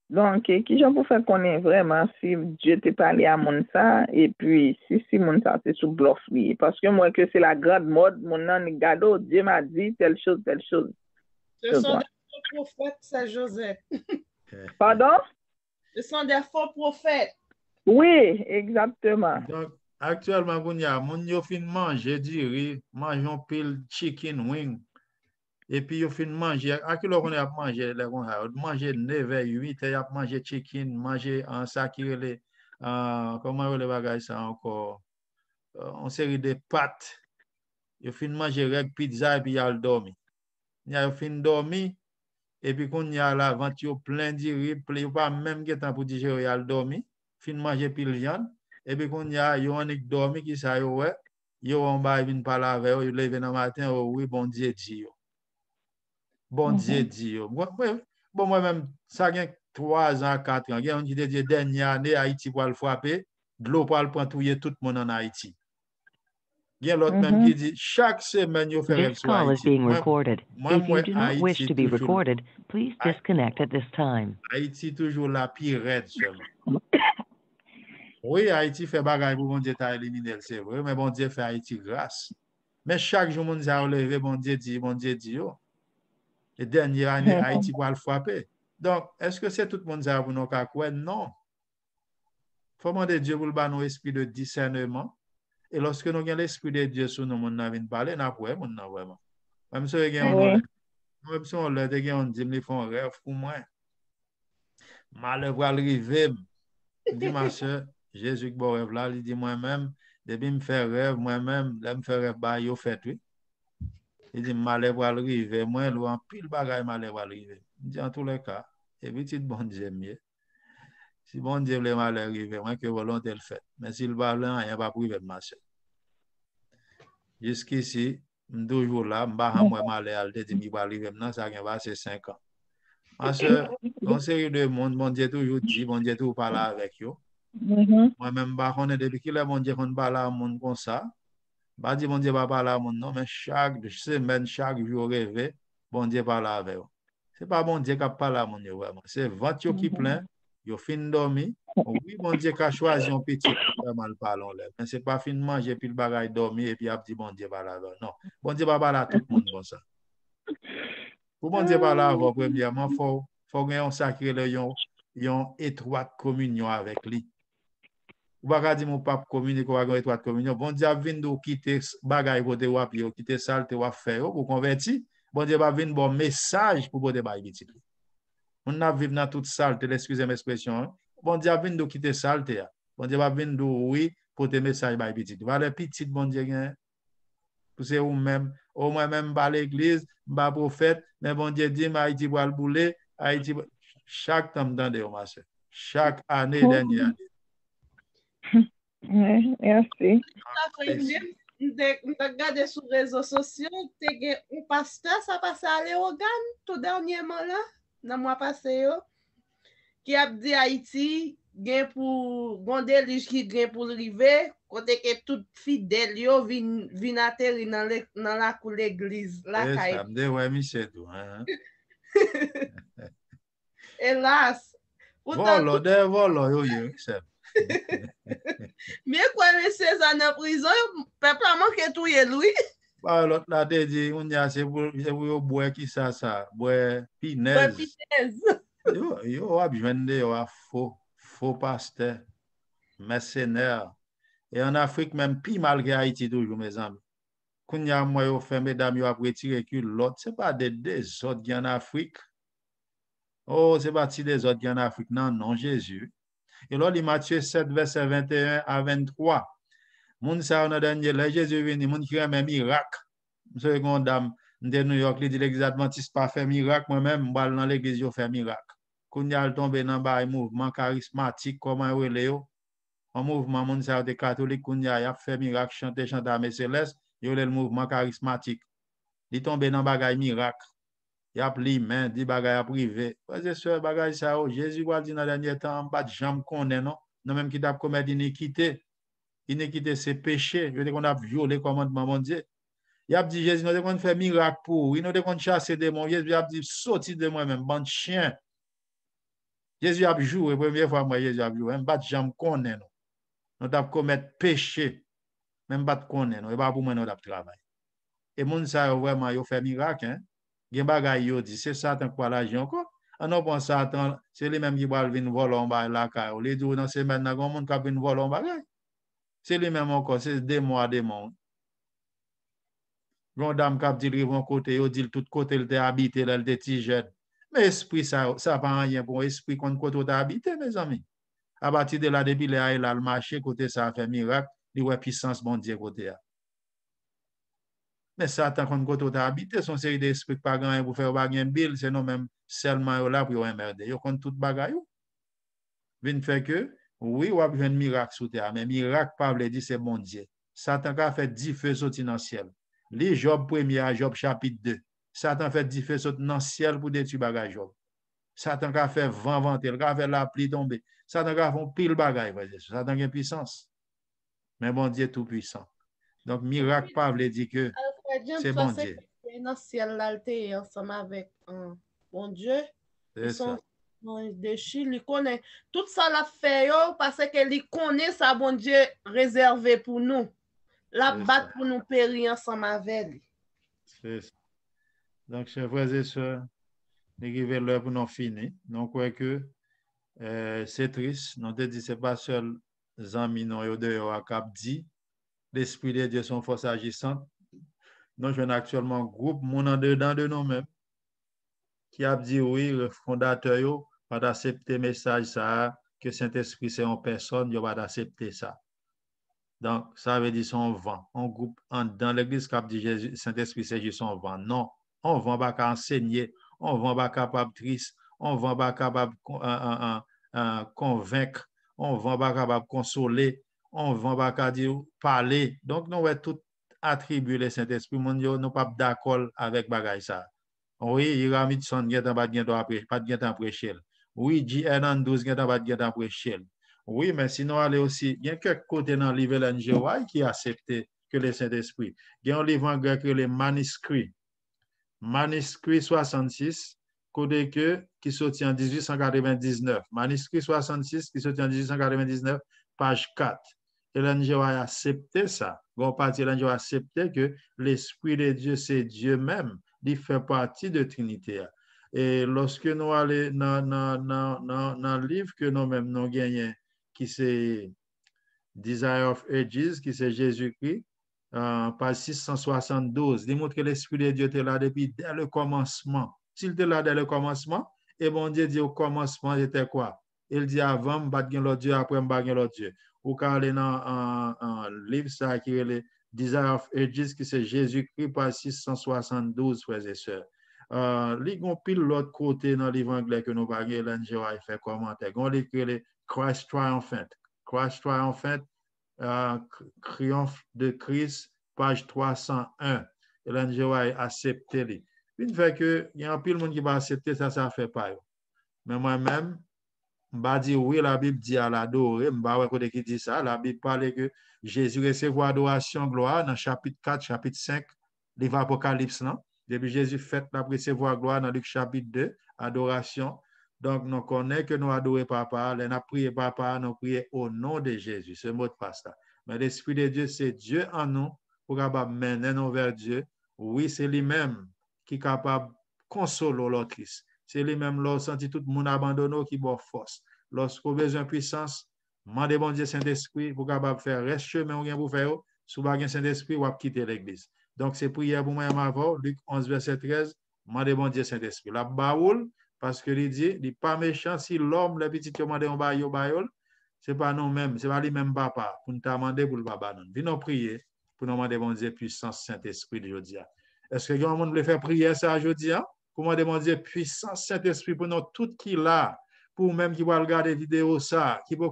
Donc, qui j'en pour faire connaître vraiment si Dieu t'a parlé à mon ça et puis si mon ça c'est sous bluff lui. Parce que moi que c'est la grande mode, mon nom est gado, Dieu m'a dit telle chose, telle chose. Ce sont des faux prophètes, c'est Joseph. Pardon? Ce sont des faux prophètes. Oui, exactement. Donc, actuellement, mon yo fin manger du riz, mangeons pile chicken wing. Et puis, yo fin manger, à quelle heure on a mangé, manger 9h08, y a mangé chicken, manger en sacré, comment on les bagages ça encore, en série de pâtes. Yo fin manger avec pizza et puis y a le dormi. Y a fin dormi. Et puis, quand il y a la vente, plein de riz, il n'y a pas même de temps pour digérer, il y a le dormi, fin manger pile viande. Et puis, quand il y a un dormi qui s'est ouais, il y a un bail qui parle avec eux, il lève dans le matin, oui, bon Dieu dit. Bon Dieu dit. Bon, moi-même, ça a 3 ans, 4 ans. Il y a un qui dit, dernière année, Haïti pour le frapper, de l'eau pour le touiller tout le monde en Haïti. Il y a l'autre même qui dit, chaque semaine, il fait This call is being recorded. If you do not wish to be recorded, please disconnect at this time. Haïti toujours la pire raide seulement. Oui, Haïti fait bagaille pour bon Dieu t'a éliminé, c'est vrai, mais bon Dieu fait Haïti grâce. Mais chaque jour, mon Dieu a relevé, bon Dieu dit, oh. Et dernière année, Haïti va le frapper. Donc, est-ce que c'est tout le monde qui a pour nous quoi? Non. Il faut demander Dieu pour le bas nos esprit de discernement. Et lorsque nous avons l'esprit de Dieu sur nous, nous avons parlé, nous avons vraiment. Même si on l'a dit, on dit, ils font un rêve pour moi. Malheur va arriver. Il dit, ma soeur, Jésus qui bon rêve là, il dit, moi-même, depuis me faire rêve, moi-même, là, me faire rêve, bah, il fait, oui. Il dit, malheur va arriver. Moi, il en pile bagaille, malheur va arriver. Il dit, en tous les cas, et puis, bon Dieu mieux. Si bon Dieu le malheur arrive, moi que volonté le fait. Mais s'il va là, il n'y a pas privé de ma soeur. Jusqu'ici, je suis toujours là, je ne suis pas malheur, je dis, il va arriver maintenant, ça va passer 5 ans. Ma soeur, dans une série de monde, bon Dieu toujours dit, bon Dieu toujours parle avec eux. Moi-même, je depuis qu'il est bon Dieu qu'on parle à monde comme ça. Je dis, bon Dieu va parler à monde, non, mais chaque semaine, chaque jour rêvé, bon Dieu parle avec eux. Ce n'est pas bon Dieu qui parle à monde, vraiment. C'est venture qui plein. Yo fin dormi, oui, bon Dieu qui a choisi un petit vraiment le parlons là. Mais c'est pas fin manger puis le bagaille dormir et puis a dit bon Dieu va là. Non, bon Dieu va pas là tout le monde comme ça. Pour bon Dieu va là premièrement faut gagner un sacré yon étroite communion avec lui. Ou pas dire mon pape communique ou une étroite communion. Bon Dieu vient de quitter bagaille pour te wap yo, quitter salte ou faire pour convertir. Bon Dieu va venir bon message pour te bailler petit. On a vécu dans toute saleté, excusez l'expression. Bon Dieu a venu de quitter saleté. Bon Dieu va venir de oui pour te message by petit. Va les petits bon Dieu gagne. Pour c'est ou même, au moins même pas l'église, pas prophète, mais bon Dieu dit Haïti va le bouler, Haïti chaque temps dans des ma soeur. Chaque année dernière année. Oui, merci. Je regarde sur les réseaux sociaux, un pasteur, ça passe à Léogane tout dernièrement là, dans le mois passé, qui a dit Haïti, gain pour gondelige qui gain pour river, côté que tout fidèle yo vin atterri dans la cour l'église, la caille. Ça me dit ouais Michel tout hein. Hélas. Voilà, yo c'est. Mais quoi César en prison, peuple a manqué tout lui. Bah l'autre là dit on y a c'est pour boire qui ça boire pinaise. Yo a besoin de faux pasteur mercenaire. Et en Afrique même pis malgré Haïti toujours mes amis. Quand y a moi yo fait mesdames yo a retirer que l'autre c'est pas des autres qui en Afrique. Oh, c'est pas des autres qui en Afrique non Jésus. Et là il Matthieu 7 verset 21 à 23. Moun sa on a dernier là Jésus venu moun qui même miracle. Monsieur une dame de New York, il dit l'église adventiste pas fait miracle moi-même m'bal dans l'église yo fait miracle. Quand y a tombé dans un mouvement charismatique comment relé yo un mouvement moun sa de catholique quand y a fait miracle chanter mes céleste yo le mouvement charismatique. Il tombé dans bagay miracle. Il a pris main dit bagay a privé. Parce que bagay ça Jésus va dire dans dernier temps pas de jambe connaît non même qui t'a commettre iniquité. Iniquité c'est péché, je dis qu'on a violé le commandement mon Dieu. Il a dit Jésus, nous devons faire miracle pour, nous devons chasser des démons. Jésus a dit sorti de moi-même, bande chien. Jésus a joué, première fois moi Jésus a joué, même pas de jambe connaît nous. Nous devons commettre péché, même pas de connaître nous, et pas pour moi nous devons travailler. Et moun sa vraiment yo fait miracle hein. Gen bagay yo dit c'est Satan quoi l'argent encore. On pense Satan, c'est lui même qui va venir voler en bas la caille. Les jours dans semaine nan gon moun qui venir voler en bagay. C'est lui même encore, c'est démon à démon. Gon dame k'ap dit rivon côté, yo dit tout côté il était habité, là il était petit jeune. Mais esprit ça pas rien pour esprit qu'on côté t'a habité mes amis. À partir de là depuis là il a le marché côté ça fait miracle, il ouais puissance bon Dieu côté là. Mais Satan qu'on côté t'a habité son série d'esprit pas grand pour faire bagay bill, c'est non même seulement là pour emmerder. Yo compte tout bagay yo. Vinn fait que oui, ou a besoin de miracle sous terre, mais miracle pas veut dire c'est bon Dieu. Satan a fait 10 feux sortir dans le ciel. Les Job 1er, Job chapitre 2. Satan fait 10 feux sortir dans le ciel pour détruire bagage Job. Satan a fait vent vanter, il a fait la pluie tomber. Satan a fait pile bagage. Satan a puissance. Mais bon Dieu tout puissant. Donc miracle pas veut dire que c'est bon Dieu. Dans le ciel là, il ensemble avec bon Dieu. C'est ça. De Chine, il connaît tout ça l'a fait parce qu'il connaît ça bon Dieu réservé pour nous. La battre pour nous périr ensemble avec lui. C'est ça. Donc, chers frères et sœurs, nous arrivons l'heure pour nous finir. Nous croyons que c'est triste. Nous te dit c'est pas seul amis non yo de yo cap dit l'esprit de Dieu son force agissante. Nous jouons actuellement un groupe mon en dedans de nous-mêmes qui a dit oui le fondateur yo pas d'accepter message ça que Saint-Esprit c'est en personne, il va d'accepter ça. Donc ça veut dire son vent. Un groupe dans l'église qui a dit Jésus Saint-Esprit c'est juste son vent. Non, on va pas enseigner, on va pas capable triste, on va pas capable convaincre, on va pas capable consoler, on va pas capable parler. Donc nous va tout attribuer le Saint-Esprit, mon Dieu, nous pas d'accord avec bagay ça. Oui, Iramidson qui est en bas de pas de prêcher. Oui, J. Hernandez qui est en bas de prêcher. Oui, mais sinon, aller aussi, il y a quelques côtés dans le livre de l'Angéoua qui accepte que le Saint-Esprit. Il y a un livre en grec, le manuscrit. Manuscrit 66, côté que, qui sortit en 1899. Manuscrit 66, qui sortit en 1899, page 4. Et l'Angéoua a accepté ça. Bon, partie l'Angéoua a accepté que l'Esprit de Dieu, c'est Dieu même. Il fait partie de Trinité. Et lorsque nous allons dans le livre que nous-mêmes nous gagnons, qui c'est Desire of Ages, qui c'est Jésus-Christ, page 672, il montre que l'Esprit de Dieu était là depuis dès le commencement. S'il était là dès le commencement, et bon Dieu dit au commencement, j'étais quoi? Il dit avant, je ne l'autre Dieu, après, je ne l'autre Dieu. Ou quand on est dans un livre, ça qui est le Desire of Ages, qui c'est Jésus-Christ par 672, frères et sœurs. Il y a pile l'autre côté dans le livre anglais que nous avons gagné, l'Angelo a fait commentaire. On écrit le Christ Triumphant. Christ Triumphant, Triomphe de Christ, page 301. Et l'Angelo a accepté. Une fait que il y a un pile monde qui va accepter ça, ça fait pas. Mais moi-même, je vais dire oui, la Bible dit à l'adorer. Je vais dire qui dit ça. La Bible parle que Jésus recevoir adoration, gloire dans chapitre 4, chapitre 5, livre Apocalypse. Depuis Jésus fait la recevoir gloire dans Luc chapitre 2, adoration. Donc, nous connaissons que nous adorons Papa, nous prions Papa, nous prions au nom de Jésus. Ce mot de passe là. Mais l'Esprit de Dieu, c'est Dieu en nous pour capable mener nous vers Dieu. Oui, c'est lui-même qui est capable de consoler l'autre Christ. C'est lui-même qui senti tout le monde abandonné qui a force. Lorsqu'on a besoin de puissance, demandez bon Dieu Saint-Esprit pour capable faire reste chemin ou bien pour faire. Si vous avez Saint-Esprit, vous quitter l'église. Donc, c'est prière pour moi avant, Luc 11, verset 13, demandez bon Dieu Saint-Esprit. La baoule, parce que il dit, il n'est pas méchant si l'homme, le petit, demande un baoule, ce n'est pas nous-mêmes, ce n'est pas lui-même papa, pour nous demander pour le papa. Venons prier pour nous demander bon Dieu puissance Saint-Esprit de aujourd'hui. Est-ce que quelqu'un veut faire prier ça aujourd'hui? Pour moi demander puissance Saint-Esprit pour nous tout qui là, pour même qui va regarder vidéo ça, qui peut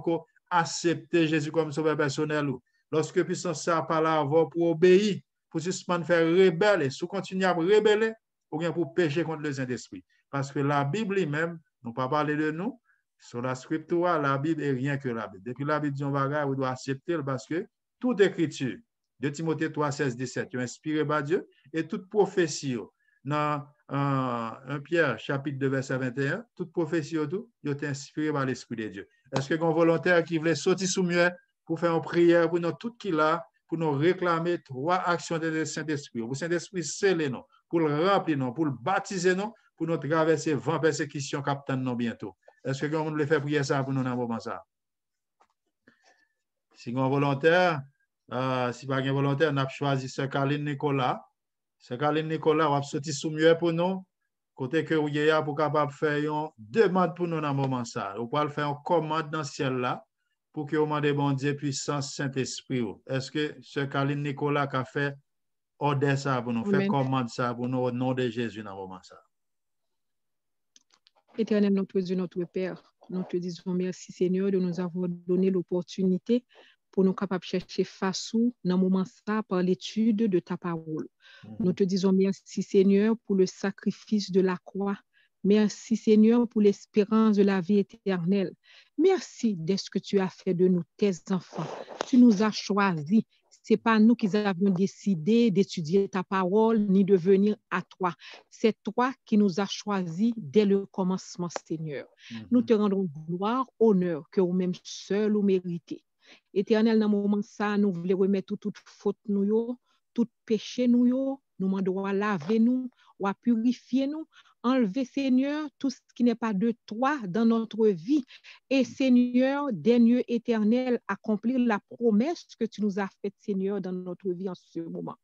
accepter Jésus comme sauveur personnel. Lorsque puissance ça par là pour obéir, pour suspendre faire rebeller, si vous continuez à rebeller, ou bien pour pécher contre le Saint-Esprit. Parce que la Bible elle-même, nous pas parler de nous, sur la scripture, la Bible est rien que la Bible. Depuis la Bible dit on va vous doit accepter parce que toute écriture, de Timothée 3, 16, 17, est inspirée par Dieu et toute prophétie, dans 1 Pierre, chapitre 2, verset 21, toute prophétie, est inspirée par l'Esprit de Dieu. Est-ce que un volontaire qui voulait sortir sous muet pour faire une prière pour nous tout qui là, pour nous réclamer 3 actions de Saint-Esprit. Pour Saint-Esprit, sceller nous, pour le remplir nous, pour le baptiser nous, pour nous traverser 20 persécutions qui attendent nous bientôt. Est-ce que quelqu'un veut faire prier ça pour nous dans un moment ça? Si un volontaire, si pas un volontaire, on a choisi Sœur Caroline Nicolas. Sœur Caroline Nicolas, on va sortir sous mieux pour nous. Côté que vous êtes pour capable faire une demande pour nous dans un moment ça. Vous pouvez faire une commande dans le ciel là pour que vous demandez bon Dieu puissance Saint-Esprit. Est-ce que Sœur Caroline Nicolas a fait ordre ça pour nous, faire commande ça pour nous au nom de Jésus dans un moment ça? Éternel, notre Dieu, notre Père, nous te disons merci Seigneur de nous avoir donné l'opportunité pour nous capables de chercher face dans le moment ça par l'étude de ta parole. Nous te disons merci Seigneur pour le sacrifice de la croix. Merci Seigneur pour l'espérance de la vie éternelle. Merci de ce que tu as fait de nous, tes enfants. Tu nous as choisis. Ce n'est pas nous qui avions décidé d'étudier ta parole ni de venir à toi. C'est toi qui nous as choisis dès le commencement, Seigneur. Nous te rendons gloire, honneur, que vous-même seul ou mérité. Éternel, dans le moment ça, nous voulons remettre toute faute nous, tout péché nous demandons à laver nous, ou à purifier nous, enlever, Seigneur, tout ce qui n'est pas de toi dans notre vie. Et Seigneur, dernier éternel, accomplir la promesse que tu nous as faite, Seigneur, dans notre vie en ce moment.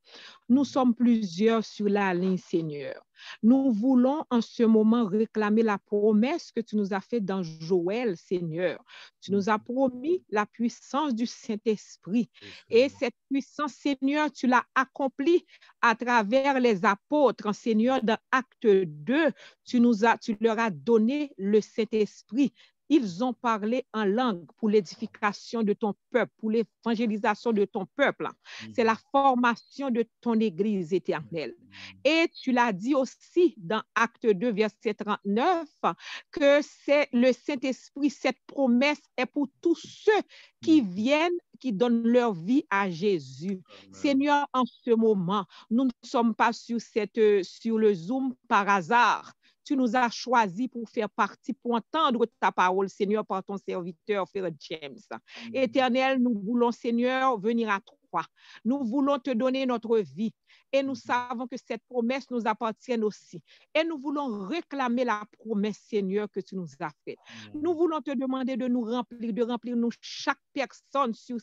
Nous sommes plusieurs sur la ligne, Seigneur. Nous voulons en ce moment réclamer la promesse que tu nous as faite dans Joël, Seigneur. Tu nous as promis la puissance du Saint-Esprit. Et cette puissance, Seigneur, tu l'as accomplie à travers les apôtres, Seigneur, dans Acte 2, tu leur as donné le Saint-Esprit. Ils ont parlé en langue pour l'édification de ton peuple, pour l'évangélisation de ton peuple. C'est la formation de ton Église éternelle. Et tu l'as dit aussi dans Acte 2, verset 39, que c'est le Saint-Esprit, cette promesse est pour tous ceux qui viennent, qui donnent leur vie à Jésus. Seigneur, en ce moment, nous ne sommes pas sur le Zoom par hasard. Tu nous as choisis pour faire partie, pour entendre ta parole, Seigneur, par ton serviteur, Frère James. Éternel, nous voulons, Seigneur, venir à croix. Nous voulons te donner notre vie et nous savons que cette promesse nous appartient aussi. Et nous voulons réclamer la promesse, Seigneur, que tu nous as faite. Nous voulons te demander de nous remplir, de remplir nous chaque personne sur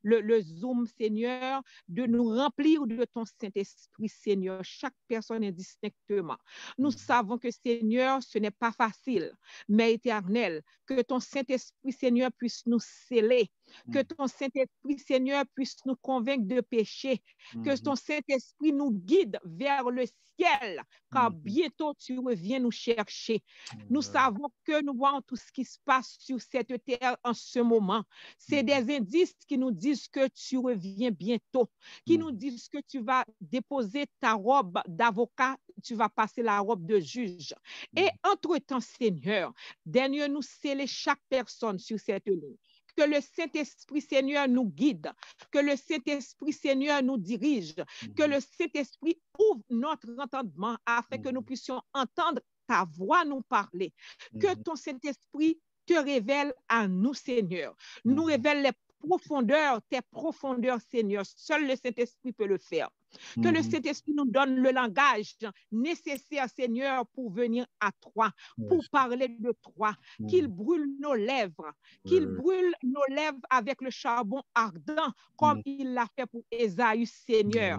le Zoom, Seigneur, de nous remplir de ton Saint-Esprit, Seigneur, chaque personne indistinctement. Nous savons que, Seigneur, ce n'est pas facile, mais éternel, que ton Saint-Esprit, Seigneur, puisse nous sceller, que ton Saint-Esprit, Seigneur, puisse nous convaincre de péché, que ton Saint-Esprit nous guide vers le ciel, car bientôt tu reviens nous chercher. Nous savons que nous voyons tout ce qui se passe sur cette terre en ce moment. C'est des indices qui nous disent que tu reviens bientôt, qui nous disent que tu vas déposer ta robe d'avocat, tu vas passer la robe de juge. Et entre-temps, Seigneur, dernier nous sceller chaque personne sur cette ligne. Que le Saint-Esprit, Seigneur, nous guide, que le Saint-Esprit, Seigneur, nous dirige, que le Saint-Esprit ouvre notre entendement afin que nous puissions entendre ta voix nous parler. Que ton Saint-Esprit te révèle à nous, Seigneur. Nous révèle les profondeurs, tes profondeurs, Seigneur. Seul le Saint-Esprit peut le faire. Que le Saint-Esprit nous donne le langage nécessaire, Seigneur, pour venir à toi, pour parler de toi. Qu'il brûle nos lèvres, qu'il brûle nos lèvres avec le charbon ardent, comme il l'a fait pour Ésaü, Seigneur.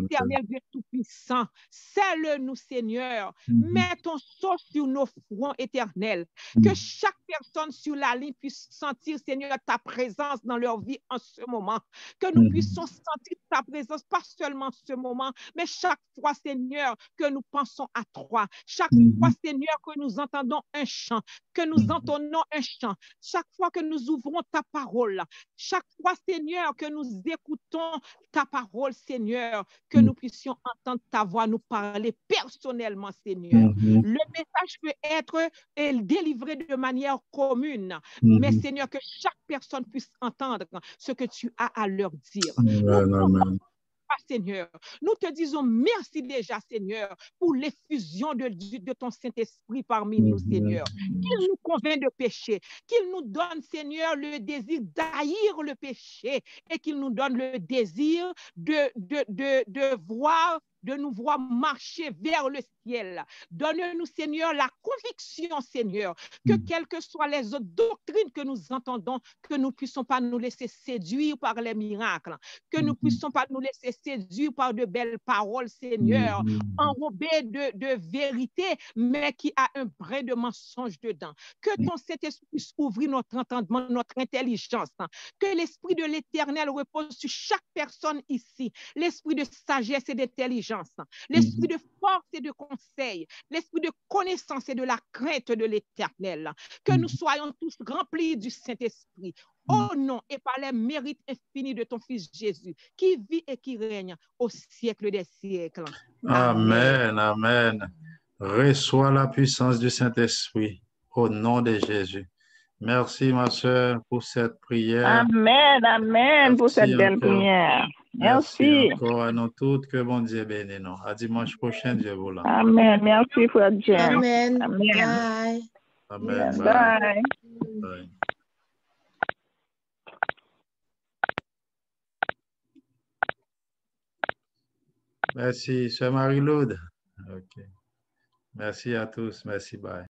Éternel Dieu Tout-Puissant, scelle-nous, Seigneur. Mets ton sceau sur nos fronts éternels. Que chaque personne sur la ligne puisse sentir, Seigneur, ta présence dans leur vie en ce moment. Que nous puissions sentir ta présence, pas seulement ce moment, mais chaque fois, Seigneur, que nous pensons à toi, chaque fois, Seigneur, que nous entendons un chant, que nous entendons un chant, chaque fois que nous ouvrons ta parole, chaque fois, Seigneur, que nous écoutons ta parole, Seigneur, que nous puissions entendre ta voix nous parler personnellement, Seigneur. Le message peut être délivré de manière commune, mais Seigneur, que chaque personne puisse entendre ce que tu as à leur dire. Seigneur, nous te disons merci déjà, Seigneur, pour l'effusion de ton Saint-Esprit parmi nous, Seigneur. Qu'il nous convainc de péché, qu'il nous donne, Seigneur, le désir d'haïr le péché et qu'il nous donne le désir de nous voir marcher vers le ciel. Donne-nous, Seigneur, la conviction, Seigneur, que quelles que soient les autres doctrines que nous entendons, que nous ne puissions pas nous laisser séduire par les miracles, que nous ne puissions pas nous laisser séduire par de belles paroles, Seigneur, enrobées de vérité, mais qui a un brin de mensonge dedans. Que ton Saint-Esprit puisse ouvrir notre entendement, notre intelligence, que l'Esprit de l'Éternel repose sur chaque personne ici, l'esprit de sagesse et d'intelligence, l'esprit de force et de conseil, l'esprit de connaissance et de la crainte de l'Éternel. Que nous soyons tous remplis du Saint-Esprit. Au nom et par les mérites infinis de ton Fils Jésus, qui vit et qui règne au siècle des siècles. Amen, amen. Reçois la puissance du Saint-Esprit au nom de Jésus. Merci, ma soeur, pour cette prière. Amen, amen, merci pour cette belle prière. Merci. Encore à nous toutes, que bon Dieu bénisse nous. À dimanche prochain, Dieu voulant. Amen, merci pour Dieu. Amen. Amen. Bye. Amen. Bye. Bye. Merci, Sœur Marie-Laude. OK. Merci à tous. Merci, bye.